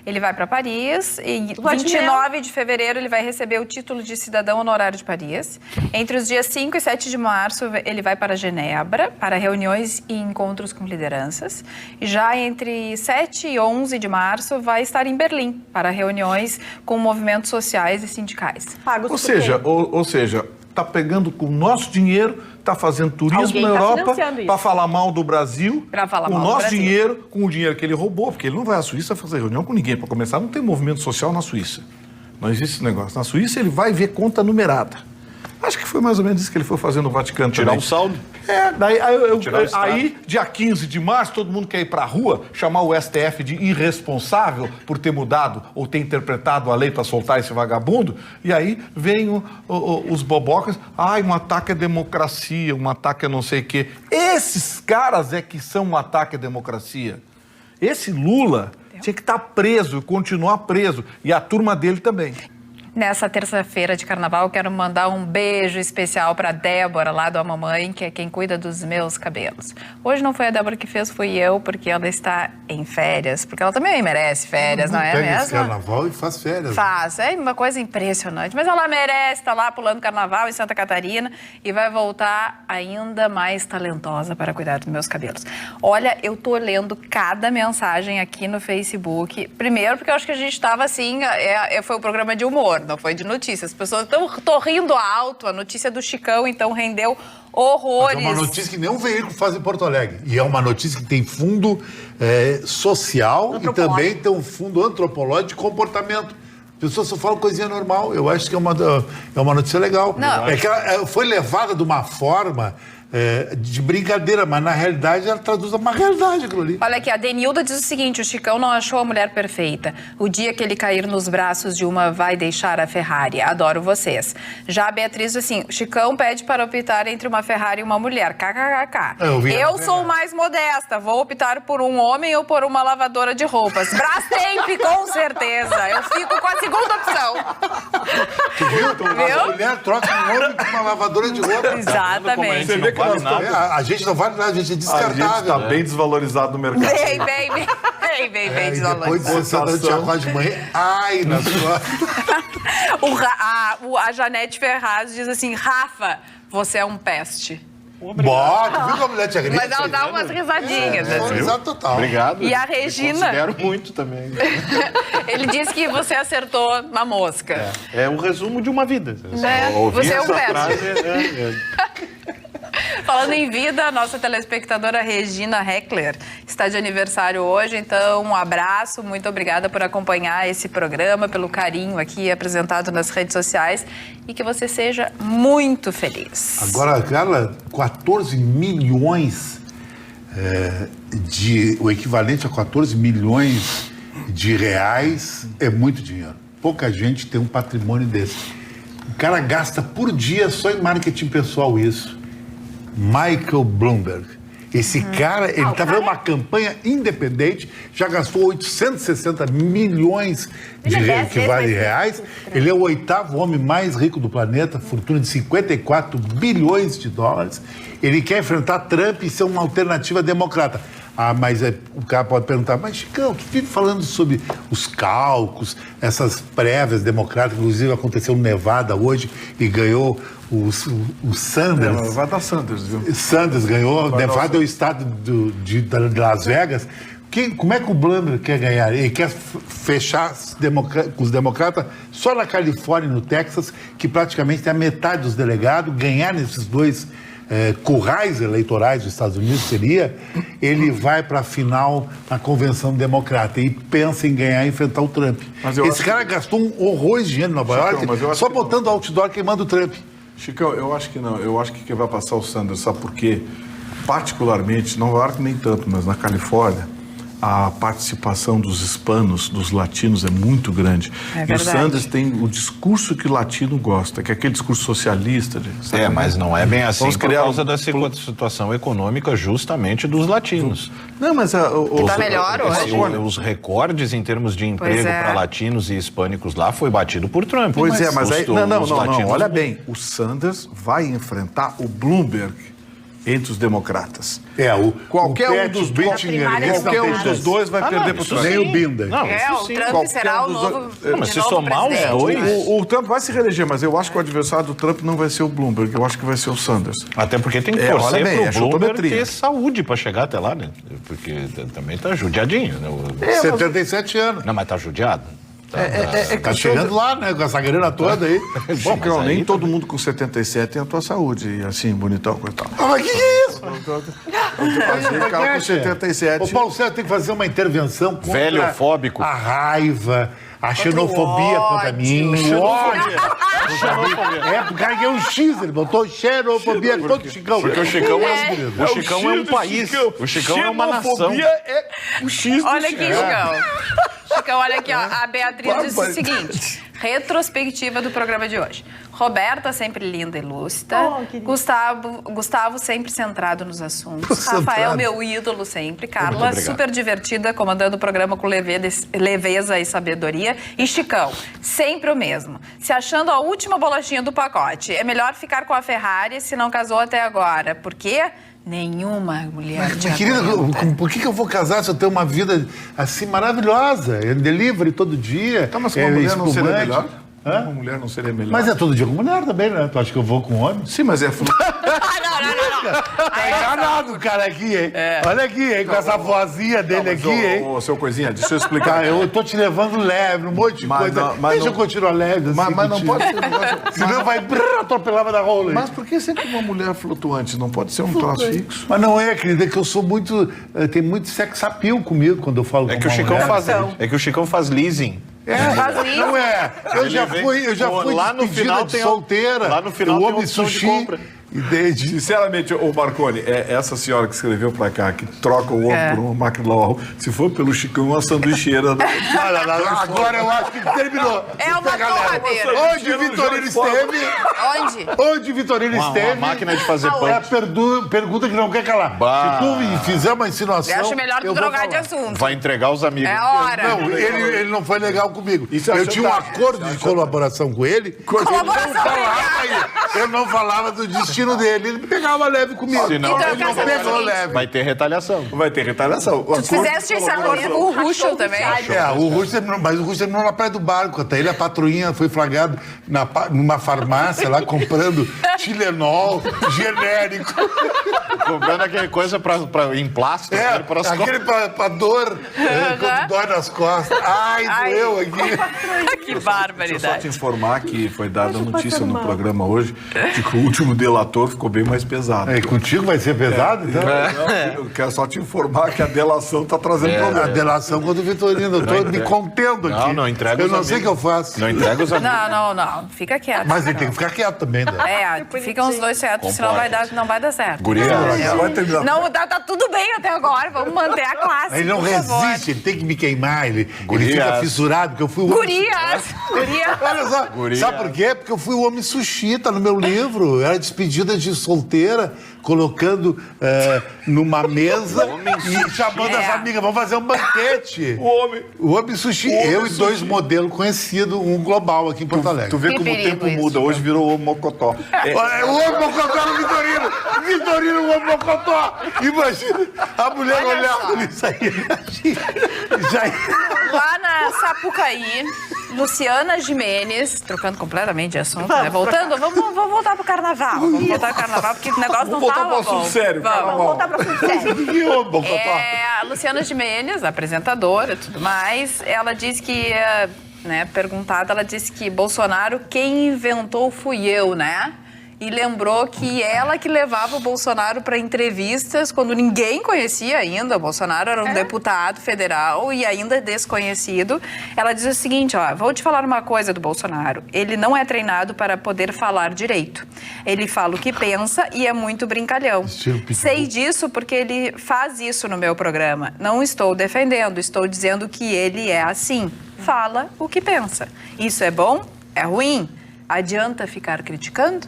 Ele vai para Paris e 29 de fevereiro ele vai receber o título de cidadão honorário de Paris. Entre os dias 5 e 7 de março ele vai para Genebra para reuniões e encontros com lideranças. E já entre 7 e 11 de março vai estar em Berlim para reuniões com movimentos sociais e sindicais. Ou seja, está pegando com o nosso dinheiro, está fazendo turismo na Europa para falar mal do Brasil, com o nosso dinheiro, com o dinheiro que ele roubou, porque ele não vai à Suíça fazer reunião com ninguém. Para começar, não tem movimento social na Suíça. Não existe esse negócio. Na Suíça, ele vai ver conta numerada. Acho que foi mais ou menos isso que ele foi fazer no Vaticano também. Tirar um saldo? Aí, dia 15 de março, todo mundo quer ir pra rua, chamar o STF de irresponsável por ter mudado ou ter interpretado a lei para soltar esse vagabundo, e aí vem os bobocas, um ataque à democracia, um ataque a não sei o quê. Esses caras é que são um ataque à democracia. Esse Lula tinha que estar preso e continuar preso, e a turma dele também. Nessa terça-feira de carnaval, eu quero mandar um beijo especial para Débora, lá do A Mamãe, que é quem cuida dos meus cabelos. Hoje não foi a Débora que fez, fui eu, porque ela está em férias, porque ela também merece férias, não é mesmo? Pega esse carnaval e faz férias. Faz, é uma coisa impressionante. Mas ela merece estar lá pulando carnaval em Santa Catarina e vai voltar ainda mais talentosa para cuidar dos meus cabelos. Olha, eu tô lendo cada mensagem aqui no Facebook. Primeiro, porque eu acho que a gente estava assim, foi um programa de humor. Não foi de notícias. As pessoas estão rindo alto. A notícia do Chicão, então, rendeu horrores. Mas é uma notícia que nenhum veículo faz em Porto Alegre. E é uma notícia que tem fundo social e também tem um fundo antropológico de comportamento. As pessoas só falam coisinha normal. Eu acho que é uma notícia legal. Não. É que ela foi levada de uma forma de brincadeira, mas na realidade ela traduz uma realidade aquilo ali. Olha aqui, a Denilda diz o seguinte: o Chicão não achou a mulher perfeita. O dia que ele cair nos braços de uma vai deixar a Ferrari. Adoro vocês. Já a Beatriz diz assim: o Chicão pede para optar entre uma Ferrari e uma mulher. KKKK. Eu sou mais modesta. Vou optar por um homem ou por uma lavadora de roupas. Brastemp, com certeza. Eu fico com a segunda opção. Tu viu? A mulher troca um homem por uma lavadora de roupas. Exatamente. Você vê que a gente não vale nada, a gente é descartável. A gente está bem desvalorizado no mercado. Bem desvalorizado. Depois de você tá dando chacota de manhã, na sua... A Janete Ferraz diz assim: Rafa, você é um peste. Bota, viu como a mulher te agride? Mas ela dá umas risadinhas. Exato, total. Obrigado. E a Regina... Eu considero muito também. Ele disse que você acertou na mosca. É um resumo de uma vida. Você é um peste. Falando em vida, a nossa telespectadora Regina Heckler está de aniversário hoje, então um abraço, muito obrigada por acompanhar esse programa, pelo carinho aqui apresentado nas redes sociais e que você seja muito feliz. Agora, Carla, 14 milhões, o equivalente a 14 milhões de reais é muito dinheiro. Pouca gente tem um patrimônio desse. O cara gasta por dia só em marketing pessoal isso. Michael Bloomberg. Esse cara, ele está fazendo uma campanha independente, já gastou 860 milhões de reais. Ele é o 8º homem mais rico do planeta, fortuna de 54 bilhões de dólares. Ele quer enfrentar Trump e ser uma alternativa democrata. Mas o cara pode perguntar, mas Chicão, tu vive falando sobre os cálculos, essas prévias democráticas, inclusive aconteceu no Nevada hoje e ganhou o Sanders. Vai dar Sanders, viu? Sanders ganhou, Nevada é o estado de Las Vegas. Como é que o Bloomberg quer ganhar? Ele quer fechar com os democratas só na Califórnia e no Texas, que praticamente tem a metade dos delegados, ganhar nesses dois currais eleitorais dos Estados Unidos ele vai para a final na convenção democrata e pensa em ganhar e enfrentar o Trump. Esse cara gastou um horror de dinheiro em Nova York só botando outdoor queimando o Trump. Chicão, eu acho que não. Eu acho que quem vai passar o Sanders, sabe por quê? Particularmente, Nova York nem tanto, mas na Califórnia, a participação dos hispanos, dos latinos, é muito grande. É e o verdade. Sanders tem o discurso que o latino gosta, que é aquele discurso socialista. Sabe? Mas não é bem assim Vamos por criar causa da situação econômica justamente dos latinos. Não, mas... Tá melhor hoje. Os recordes em termos de Pois emprego é. para latinos e hispânicos lá foi batido por Trump. Pois é, mas aí... Não, os latinos- olha bem. O Sanders vai enfrentar o Bloomberg entre os democratas. Qualquer um dos dois, vai perder para o Trump. Nem o Binder. Não, É, o sim. Trump será o dos novo. dois- Mas de se novo somar os presidente. dois... O Trump vai se reeleger, mas eu acho que o adversário do Trump não vai ser o Bloomberg, eu acho que vai ser o Sanders. Até porque tem que olha torcer bem, pro é Bloomberg chutometria. ter saúde para chegar até lá, né? Porque também tá judiadinho, né? 77 anos. Não, mas tá judiado. Tá chegando lá, né? Com essa grana toda aí. Bom, mas aí nem todo mundo com 77 tem a tua saúde, e assim, bonitão, coitado. Mas que é isso? O cara com 77... O Paulo Sérgio tem que fazer uma intervenção contra Velhofóbico. a raiva, a xenofobia contra mim. O ódio. É, porque cara que é um X, ele botou xenofobia contra o Chicão. Porque o Chicão é um país. O Chicão é uma nação. é o X do Olha aqui, Chicão. Chicão, olha aqui, ó. A Beatriz disse o Barbaridade. seguinte: retrospectiva do programa de hoje. Roberta sempre linda e lúcida. querido. Gustavo sempre centrado nos assuntos. Centrado. Rafael, meu ídolo sempre. Carla, obrigado. super divertida, comandando o programa com leveza e sabedoria. E Chicão, sempre o mesmo. Se achando a última bolachinha do pacote. É melhor ficar com a Ferrari se não casou até agora. Por quê? Nenhuma mulher te Mas, querida, aguenta. por que eu vou casar se eu tenho uma vida assim maravilhosa? É delivery todo dia. Tá, mas uma mulher não seria espumante. melhor? Hã? Uma mulher não seria melhor? Mas é todo dia com mulher também, né? Tu acha que eu vou com homem? Sim, mas é... Tá enganado o cara aqui, hein? Olha aqui, hein? Com essa vozinha dele aqui, hein? Ô, seu coisinha, deixa eu explicar. Cara, eu tô te levando leve, um monte de Mas coisa. não- mas Deixa não- eu continuar leve. Assim, Mas não contigo. pode ser um negócio... Senão vai atropelar da rola. Mas por que sempre uma mulher flutuante? Não pode ser um troço fixo? Mas não é, querida, é que eu sou muito... Tem muito sex appeal comigo quando eu falo É com que o uma Chicão mulher. faz leasing. Faz isso. Não é. Eu já fui lá no despedida final de tem solteira. lá no final eu tem amo opção de sushi. compra. E desde... Sinceramente, ô Marconi, essa senhora que escreveu pra cá, que troca o homem por uma máquina de lavar roupa, se for pelo Chicão, uma sanduicheira... Agora eu acho que terminou. É uma torradeira. Onde Vitorino esteve... Onde? Onde Vitorino esteve... Uma máquina de fazer É a pão. pergunta que não quer calar. Bah. Se tu fizer uma insinuação... Eu acho melhor tu eu vou drogar de falar. assunto. Vai entregar os amigos. É hora. Não, ele não foi legal comigo. Isso é Eu tinha um chantagem. acordo de colaboração com ele. Colaboração Eu não falava do destino dele. Ele pegava leve comigo. Senão Então, ele não quer saber o pegou seguinte? leve. vai ter retaliação. Vai ter retaliação. Tu fizeste esse acordo com o Ruschel também? O Russo terminou, mas o Russo terminou na praia do barco. Até ele, a patroinha, foi flagrado numa farmácia lá comprando Tilenol genérico. Comprando aquele coisa em plástico. pras aquele pra dor, quando dói nas costas. Ai, doeu aqui. Que Deixa eu só te te informar que foi dada a notícia no programa hoje de que o último delator ficou bem mais pesado. É, contigo vai ser pesado, então? Eu quero só te informar que a delação tá trazendo A problema. delação contra o Vitorino. Eu tô me contendo aqui. Não entrega Eu os não sei o que eu amigos. faço. Não entrega os amigos. Não. Fica quieto. Mas ele tem que ficar quieto também, né? Ficam os dois quietos, senão não vai dar certo. Guria, Vai terminar. Não, tá tudo bem até agora. Vamos manter a classe. Ele não por favor. resiste, ele tem que me queimar, ele Gurias. fica fissurado, porque eu fui o Gurias! Olha só, Gurias. sabe por quê? Porque eu fui o homem sushi, tá no meu livro. Eu era despedida de solteira, colocando numa mesa e chamando as amigas, vamos fazer um banquete. O homem sushi. Eu e dois modelos conhecidos, um global aqui em Porto Alegre. Tu vê Que como o perigo tempo isso. muda. Hoje virou o Mocotó. Olha, o homem mocotó no Vitorino! Vitorino, o homem mocotó! Imagina, a mulher Olha olhava só. nisso aí. Já ia. Lá na Sapucaí, Luciana Gimenez, trocando completamente de assunto, né? Voltando, vamos voltar pro carnaval. Vamos voltar pro carnaval, porque o negócio não voltar tava pro assunto bom. sério, Vamos. carnaval. Voltar para assunto sério. Que homem mocotó? A Luciana Gimenez, apresentadora e tudo mais, ela disse que, perguntada, ela disse que Bolsonaro, quem inventou fui eu, né? e lembrou que ela que levava o Bolsonaro para entrevistas quando ninguém conhecia ainda. O Bolsonaro era um deputado federal e ainda desconhecido. Ela diz o seguinte, ó, vou te falar uma coisa do Bolsonaro. Ele não é treinado para poder falar direito. Ele fala o que pensa e é muito brincalhão. Sei disso porque ele faz isso no meu programa. Não estou defendendo, estou dizendo que ele é assim. Fala o que pensa. Isso é bom? É ruim? Adianta ficar criticando?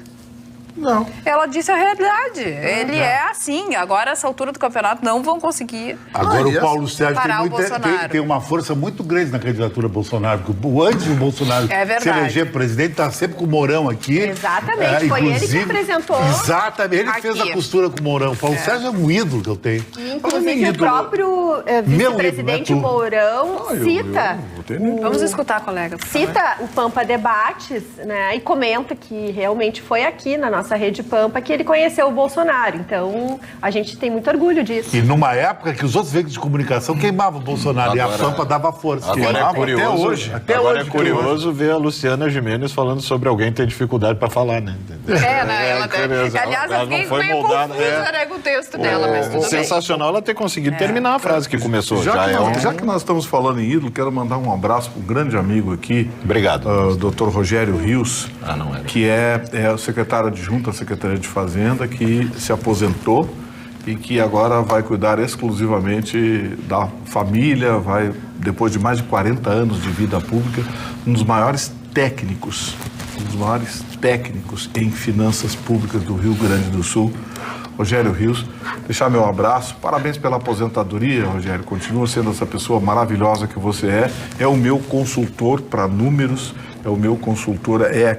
Não. Ela disse a realidade. Ele é assim. Agora, essa altura do campeonato, não vão conseguir. Agora o Paulo Sérgio tem uma uma força muito grande na candidatura Bolsonaro, porque antes do Bolsonaro se eleger presidente, está sempre com o Mourão aqui. Exatamente, foi ele que apresentou. Exatamente, ele fez a costura com o Mourão. O Paulo Sérgio é um ídolo que eu tenho. Inclusive, o próprio vice-presidente Mourão cita... Vamos escutar, colega. Cita o Pampa Debates, né, e comenta que realmente foi aqui na nossa Rede Pampa que ele conheceu o Bolsonaro. Então, a gente tem muito orgulho disso. E numa época que os outros veículos de comunicação queimavam o Bolsonaro e a Pampa dava força. Agora é curioso, até é curioso ver a Luciana Gimenez falando sobre alguém ter dificuldade para falar, né? Aliás, eu fiquei meio confusa com o texto dela, mas tudo bem. Sensacional ela ter conseguido terminar a frase que começou. Já que nós estamos falando em ídolo, quero mandar um abraço para um grande amigo aqui. Obrigado. O Dr. Rogério Rios, que é o secretário adjunto da Secretaria de Fazenda, que se aposentou e que agora vai cuidar exclusivamente da família, vai, depois de mais de 40 anos de vida pública, um dos maiores técnicos em finanças públicas do Rio Grande do Sul, Rogério Rios. Deixar meu abraço, parabéns pela aposentadoria, Rogério, continua sendo essa pessoa maravilhosa que você é o meu consultor para números, é o meu consultor, é a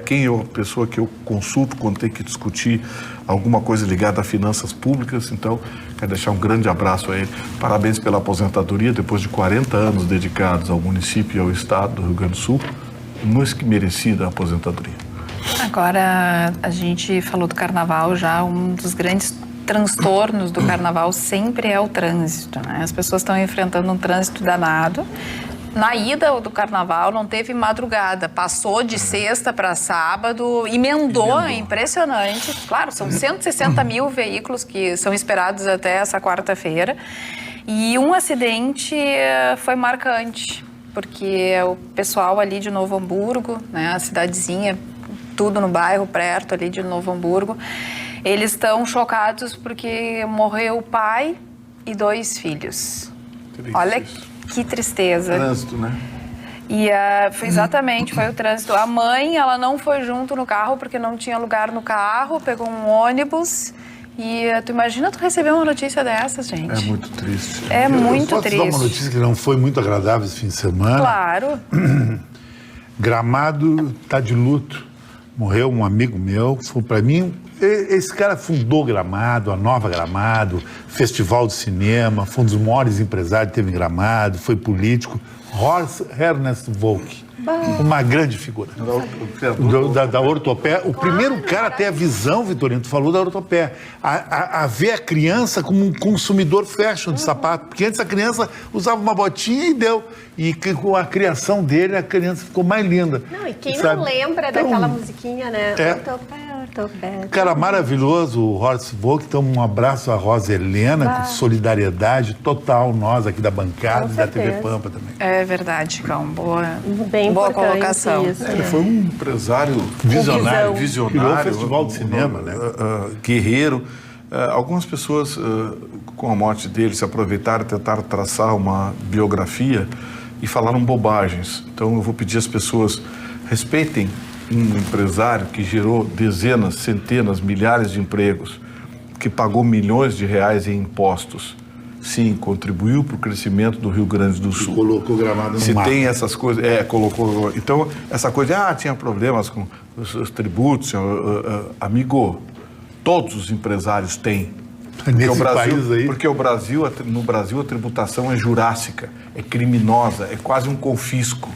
pessoa que eu consulto quando tem que discutir alguma coisa ligada a finanças públicas. Então, quero deixar um grande abraço a ele. Parabéns pela aposentadoria, depois de 40 anos dedicados ao município e ao estado do Rio Grande do Sul, muito merecida a aposentadoria. Agora, a gente falou do carnaval já, um dos grandes transtornos do carnaval sempre é o trânsito, né? As pessoas estão enfrentando um trânsito danado. Na ida do carnaval não teve madrugada, passou de sexta para sábado, emendou, é impressionante. Claro, são 160 mil veículos que são esperados até essa quarta-feira. E um acidente foi marcante, porque o pessoal ali de Novo Hamburgo, né, a cidadezinha, tudo no bairro perto ali de Novo Hamburgo, eles estão chocados porque morreu o pai e 2 filhos. Olha que tristeza. Trânsito, né? E foi o trânsito. A mãe, ela não foi junto no carro porque não tinha lugar no carro, pegou um ônibus. E tu imagina tu receber uma notícia dessas, gente? É muito triste. É muito triste. Posso dar uma notícia que não foi muito agradável esse fim de semana? Claro. Gramado tá de luto. Morreu um amigo meu, foi para mim, esse cara fundou Gramado, a Nova Gramado, Festival de Cinema, foi um dos maiores empresários que teve em Gramado, foi político, Horst Ernst Volk. Uma grande figura. Da ortopé. O primeiro cara a ter a visão, Vitorino, tu falou da ortopé, a ver a criança como um consumidor fashion de sapato. Porque antes a criança usava uma botinha e deu. E com a criação dele, a criança ficou mais linda. Não, e quem não lembra daquela musiquinha, né? Ortopé. Cara maravilhoso, o Horst Volk. Então, um abraço à Rosa Helena, com solidariedade total, nós aqui da bancada e da TV Pampa também. É verdade, Cão. Boa colocação. Ele foi um empresário visionário. Criou o Festival de Cinema, né? Guerreiro. Algumas pessoas, com a morte dele, se aproveitaram e tentaram traçar uma biografia e falaram bobagens. Então, eu vou pedir às pessoas, respeitem um empresário que gerou dezenas, centenas, milhares de empregos, que pagou milhões de reais em impostos. Sim, contribuiu para o crescimento do Rio Grande do Sul. E colocou Gramado no Se mapa. tem essas coisas, colocou. Então, essa coisa, tinha problemas com os tributos, amigo, todos os empresários têm. Nesse país aí. Porque no Brasil a tributação é jurássica, é criminosa, é quase um confisco.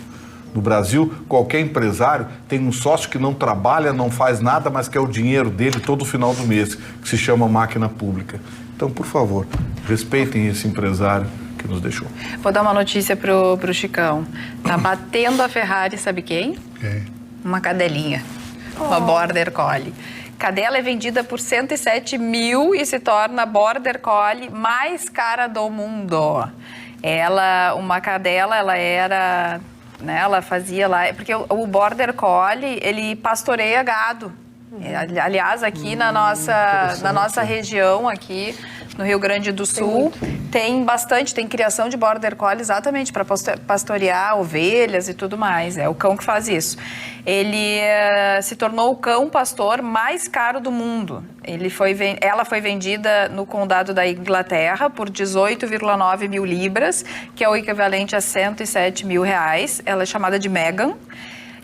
No Brasil, qualquer empresário tem um sócio que não trabalha, não faz nada, mas quer o dinheiro dele todo final do mês, que se chama máquina pública. Então, por favor, respeitem esse empresário que nos deixou. Vou dar uma notícia pro Chicão. Tá batendo a Ferrari, sabe quem? Quem? Uma cadelinha. Uma Border Collie. Cadela é vendida por 107 mil e se torna Border Collie mais cara do mundo. Uma cadela, ela era, né, ela fazia lá, porque o Border Collie, ele pastoreia gado. Aliás, aqui na nossa região, aqui no Rio Grande do Sul, tem criação de Border Collie exatamente para pastorear ovelhas e tudo mais. É o cão que faz isso. Ele se tornou o cão pastor mais caro do mundo. Ela foi vendida no condado da Inglaterra por 18,9 mil libras, que é o equivalente a 107 mil reais. Ela é chamada de Megan.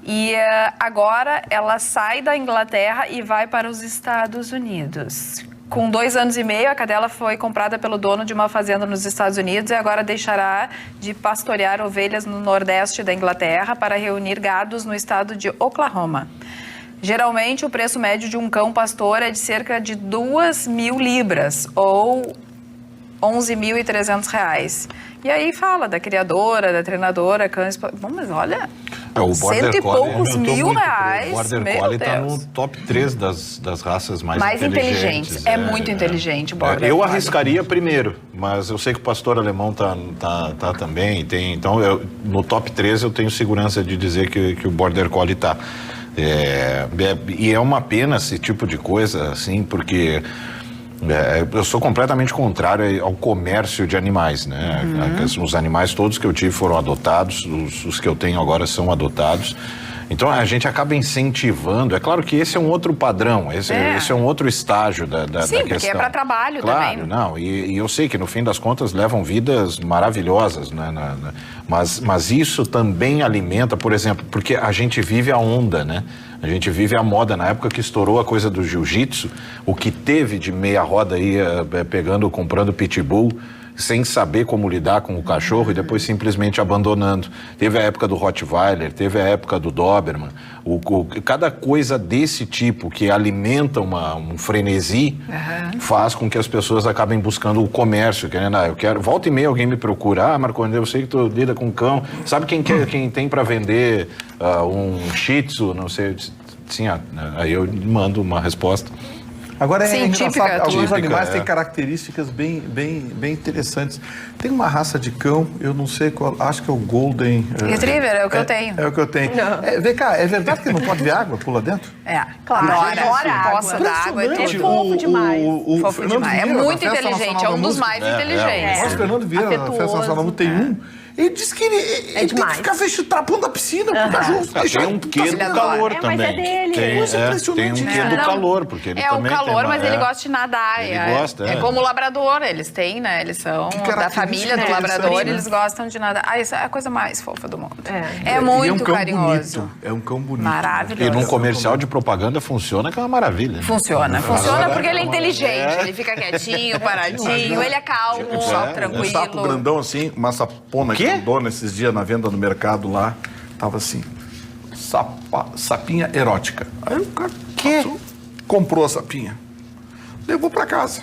E agora ela sai da Inglaterra e vai para os Estados Unidos. Com 2 anos e meio, a cadela foi comprada pelo dono de uma fazenda nos Estados Unidos e agora deixará de pastorear ovelhas no nordeste da Inglaterra para reunir gados no estado de Oklahoma. Geralmente, o preço médio de um cão pastor é de cerca de 2.000 libras, ou R$ 11.300. E aí fala da criadora, da treinadora, cães... Bom, mas olha, o Border 100 e poucos Collie, mil reais. O Border Collie está no top 3 das raças mais inteligentes. É muito inteligente o Border Collie. Eu arriscaria primeiro, mas eu sei que o pastor alemão tá também. Então, no top 3 eu tenho segurança de dizer que o Border Collie está. E é uma pena esse tipo de coisa, assim, porque... eu sou completamente contrário ao comércio de animais, né? Os animais todos que eu tive foram adotados, os que eu tenho agora são adotados. Então a gente acaba incentivando. É claro que esse é um outro padrão, esse é um outro estágio da questão. Sim, porque é para trabalho também. Claro, não. E eu sei que no fim das contas levam vidas maravilhosas, né? Mas isso também alimenta, por exemplo, porque a gente vive a onda, né? A gente vive a moda. Na época que estourou a coisa do jiu-jitsu, o que teve de meia roda aí, comprando pitbull, sem saber como lidar com o cachorro e depois simplesmente abandonando. Teve a época do Rottweiler, teve a época do Doberman. Cada coisa desse tipo que alimenta um frenesi faz com que as pessoas acabem buscando o comércio, querendo, volta e meia alguém me procura, Marconi, eu sei que tu lida com cão, sabe quem tem para vender um Shih Tzu, não sei, sim, aí eu mando uma resposta. Agora Sim, engraçado, alguns animais têm é. características bem interessantes. Tem uma raça de cão, eu não sei qual, acho que é o Golden... Retriever, é o que eu tenho. É o que eu tenho. Vem cá, é verdade que não pode ver água? Pula dentro? Claro, adora água. Poça d'água e É tudo. fofo demais. Fofo demais. É muito inteligente, é um dos mais inteligentes. Nossa, Fernando Vieira, na Festa Nacional da Música, tem um. Ele disse que ele tem que ficar trapando da piscina pro cachorro. Tem um quê do calor também. Mas é dele. Tem um quê do calor, porque ele também o calor, tem mas ele gosta de nadar. Ele gosta, é como o labrador, eles têm, né? Eles são da família do labrador, eles gostam de nadar. Isso é a coisa mais fofa do mundo. É muito carinhoso. Bonito. É um cão bonito. Maravilhoso. E num comercial de propaganda funciona, que é uma maravilha. Funciona porque ele é inteligente. Ele fica quietinho, paradinho, ele é calmo, tranquilo. Um sapo grandão assim, uma sapona grandona esses dias na venda no mercado lá, tava assim, sapinha erótica. Aí o cara comprou a sapinha, levou pra casa.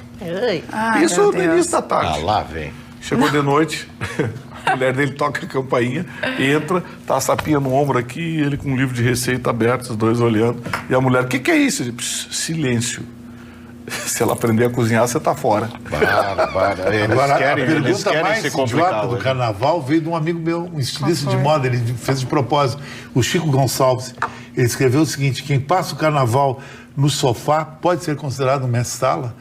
Isso no início da tarde. Lá vem. Chegou de noite, a mulher dele toca a campainha, entra, tá a sapinha no ombro aqui, ele com um livro de receita aberto, os dois olhando. E a mulher, o que é isso? Ele, silêncio. Se ela aprender a cozinhar, você tá fora. Agora, a pergunta mais idiota do carnaval veio de um amigo meu, um estilista de moda, ele fez de propósito, o Chico Gonçalves. Ele escreveu o seguinte: quem passa o carnaval no sofá pode ser considerado um mestre-sala?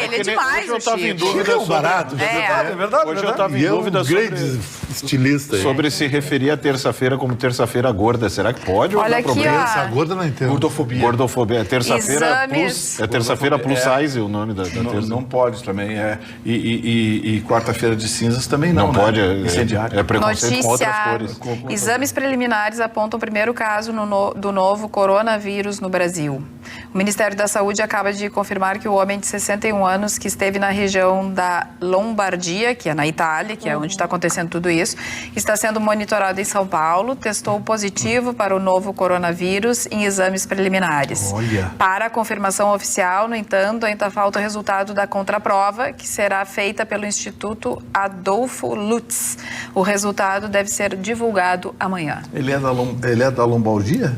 Ele é demais, eu tava em Chico. dúvida É barato. É verdade. Hoje eu tava em dúvida grande estilista. sobre se referir a terça-feira como terça-feira gorda. Será que pode? Olha ou dá aqui, problema? Essa gorda não entendo. Gordofobia. É terça-feira plus. Exames. É terça-feira plus size o nome da Não, terça. não pode também. E quarta-feira de cinzas também não. Não né? pode. Incendiário. É preconceito com outras cores. Exames preliminares apontam o primeiro caso do novo coronavírus no Brasil. O Ministério da Saúde acaba de confirmar que o homem de 61 anos que esteve na região da Lombardia, que é na Itália, que é onde está acontecendo tudo isso, está sendo monitorado em São Paulo, testou positivo para o novo coronavírus em exames preliminares. Olha. Para a confirmação oficial, no entanto, ainda falta o resultado da contraprova, que será feita pelo Instituto Adolfo Lutz. O resultado deve ser divulgado amanhã. Ele é da Lombardia?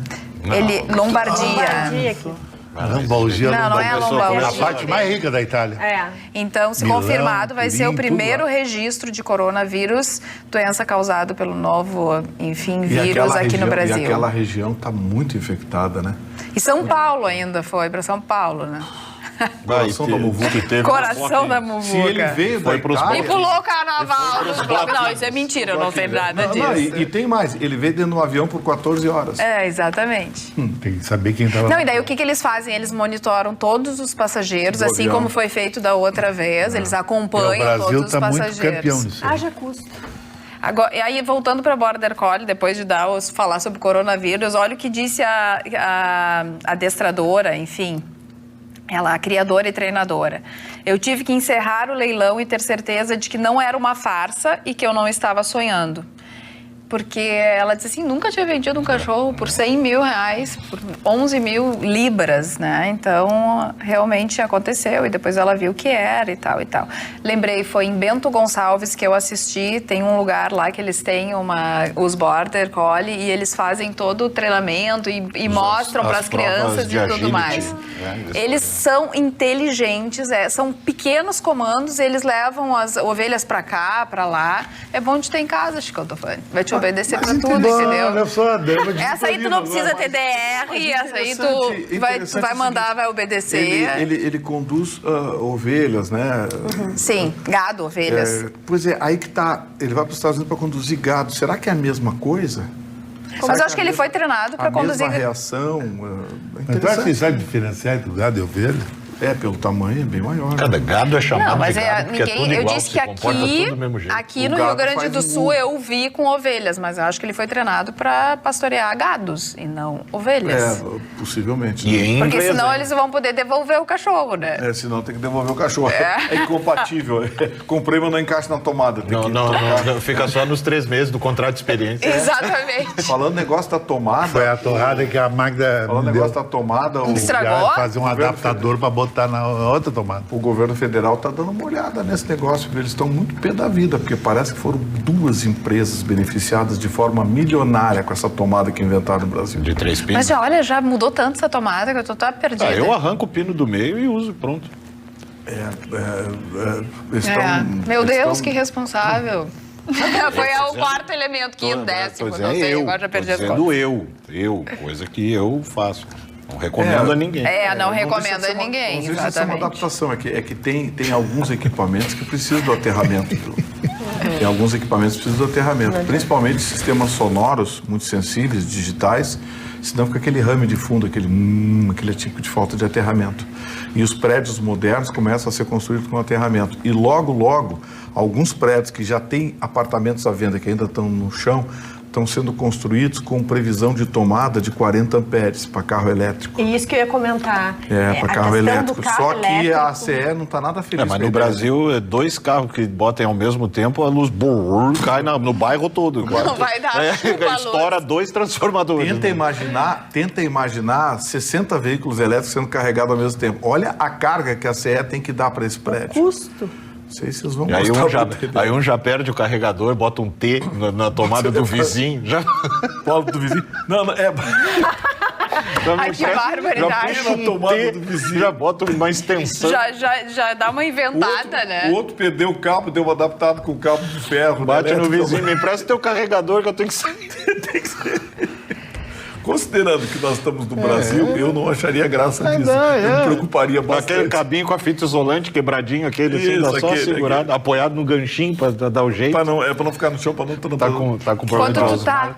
Ele, Lombardia. Lombardia aqui. Lombalgia, Não é a lombalgia. É a parte mais rica da Itália. É. Então, se Milão, confirmado, vai ser o Turim, primeiro tudo lá. registro de coronavírus, doença causada pelo novo, enfim, E vírus aquela aqui no região- Brasil. E aquela região está muito infectada, né? E São Paulo ainda foi, para São Paulo, né? Coração da muvuca. Coração da Se muvuca. ele veio da Foi pros Itália... E pulou o carnaval dos blocos. Não, isso é mentira, eu não sei nada disso. Não, e tem mais, ele veio dentro de um avião por 14 horas. É, exatamente. Tem que saber quem estava. Não, e daí o que eles fazem? Eles monitoram todos os passageiros, Do assim avião. como foi feito da outra vez. Eles acompanham O Brasil todos os está muito passageiros. campeão nisso. Haja custo. Agora, e aí, voltando para Border Collie, depois de falar sobre o coronavírus, olha o que disse a adestradora, enfim, ela, a criadora e treinadora. Eu tive que encerrar o leilão e ter certeza de que não era uma farsa e que eu não estava sonhando. Porque ela disse assim, nunca tinha vendido um cachorro por 100 mil reais, por 11 mil libras, né? Então, realmente aconteceu e depois ela viu o que era e tal e tal. Lembrei, foi em Bento Gonçalves que eu assisti, tem um lugar lá que eles têm os Border Collie e eles fazem todo o treinamento e mostram para as crianças e tudo mais. Eles são inteligentes, são pequenos comandos, eles levam as ovelhas para cá, para lá. É bom de ter em casa, Chico, eu tô falando. Vai te obedecer pra tudo, entendeu? Olha só, a dama de Essa aí tu não precisa ter DR, essa aí tu vai mandar, vai obedecer. Ele conduz ovelhas, né? Sim, gado, ovelhas. Pois é, aí que tá. Ele vai para os Estados Unidos para conduzir gado. Será que é a mesma coisa? Mas eu acho que ele foi treinado para conduzir. A mesma reação. Então, acho que sabe diferenciar entre o gado e a ovelha? Pelo tamanho é bem maior. Cada gado é chamado Não, mas de gado, porque é tudo eu igual, disse se que comporta tudo do mesmo jeito. aqui O no gado Rio Grande faz do um Sul eu vi com ovelhas, mas eu acho que ele foi treinado para pastorear gados e não ovelhas. Possivelmente. E em Porque inglês, senão né? eles vão poder devolver o cachorro, né? Senão tem que devolver o cachorro. É incompatível. Comprei, mas não encaixa na tomada. Tem que- Não, fica só nos 3 meses do contrato de experiência. Exatamente. Falando negócio da tomada. Foi a torrada que a Magda Falando me negócio deu. da tomada, Estragou? Fazer um adaptador para botar na outra tomada. o governo federal está dando uma olhada nesse negócio. Eles estão muito pé da vida, porque parece que foram 2 empresas beneficiadas de forma milionária com essa tomada que inventaram no Brasil. De 3 pinos. Mas olha, já mudou tanto essa tomada que eu tô toda perdida. Eu arranco o pino do meio e uso, pronto. Meu Deus, que responsável. Foi o quarto elemento, quinto, décimo, não sei, agora já perdi as contas. Eu, coisa que eu faço. Não recomendo a ninguém. Não recomendo a ninguém, Não sei se isso é uma exatamente. adaptação, é que tem alguns equipamentos que precisam do aterramento. Tem alguns equipamentos que precisam do aterramento, principalmente sistemas sonoros muito sensíveis, digitais, senão fica aquele rame de fundo, aquele tipo de falta de aterramento. E os prédios modernos começam a ser construídos com aterramento. E logo, alguns prédios que já têm apartamentos à venda, que ainda estão no chão, estão sendo construídos com previsão de tomada de 40 amperes para carro elétrico. E isso que eu ia comentar. Para a carro questão elétrico. do carro Só que a elétrico. ACE não está nada feliz. Mas com a no ideia. Brasil, 2 carros que botem ao mesmo tempo, a luz cai no bairro todo. Não vai dar chuva a luz. Estoura 2 transformadores. Tenta imaginar 60 veículos elétricos sendo carregados ao mesmo tempo. Olha a carga que a CE tem que dar para esse prédio. Custo. Não sei se vocês vão E aí gostar. um já perde o carregador, bota um T na tomada do vizinho. Já... Fala do vizinho. Não, Ai, que barbaridade. Já puxa um T, já bota uma extensão. Já dá uma inventada, né? O outro perdeu o cabo, deu um adaptado com o cabo de ferro. Bate no elétrico. vizinho, me empresta teu carregador que eu tenho que sair. Considerando que nós estamos no Brasil, eu não acharia graça nisso. Eu me preocuparia bastante. Aquele cabinho com a fita isolante quebradinho, aquele assim, Isso, dá só aquele, segurado, apoiado no ganchinho pra dar o jeito. É pra não ficar no chão, pra não... Tá com problema de Alzheimer.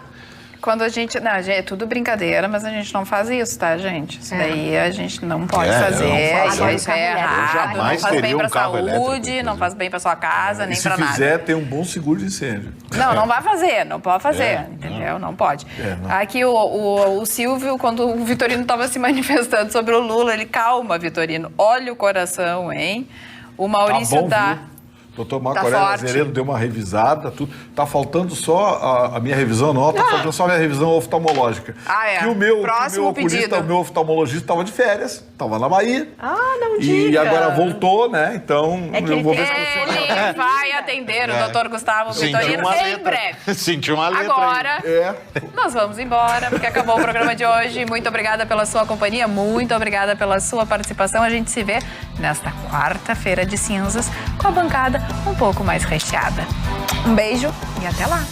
Quando a gente... Não, gente, é tudo brincadeira, mas a gente não faz isso, tá, gente? Isso daí a gente não pode fazer. não faz. Isso é errado. Não jamais faz bem teria pra um carro saúde, elétrico, não faz bem pra sua casa, nem se pra nada. fizer, tem um bom seguro de incêndio. Não vai fazer, não pode fazer, entendeu? Não pode. Aqui o Silvio, quando o Vitorino estava se manifestando sobre o Lula, ele, calma, Vitorino, olha o coração, hein? O Maurício tá bom, viu? Doutor Marco Tá Aurélio forte. Azeredo deu uma revisada, tudo. Tá faltando só a minha revisão, não, tá faltando só a minha revisão oftalmológica. É. E o meu Próximo pedido. o meu oftalmologista estava de férias, estava na Bahia. Não E diga. agora voltou, né? Então, É que eu vou ver ele se consigo. Ele vai atender o doutor Gustavo Vitorino em breve. Sentiu uma letra Agora, É. nós vamos embora, porque acabou o programa de hoje. Muito obrigada pela sua companhia, muito obrigada pela sua participação. A gente se vê nesta quarta-feira de cinzas com a bancada um pouco mais recheada. Um beijo e até lá!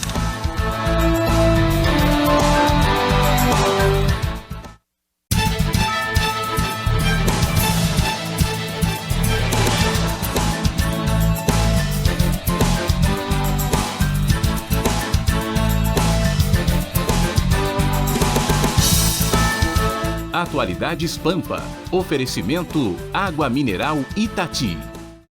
Atualidades Pampa. Oferecimento Água Mineral Itati.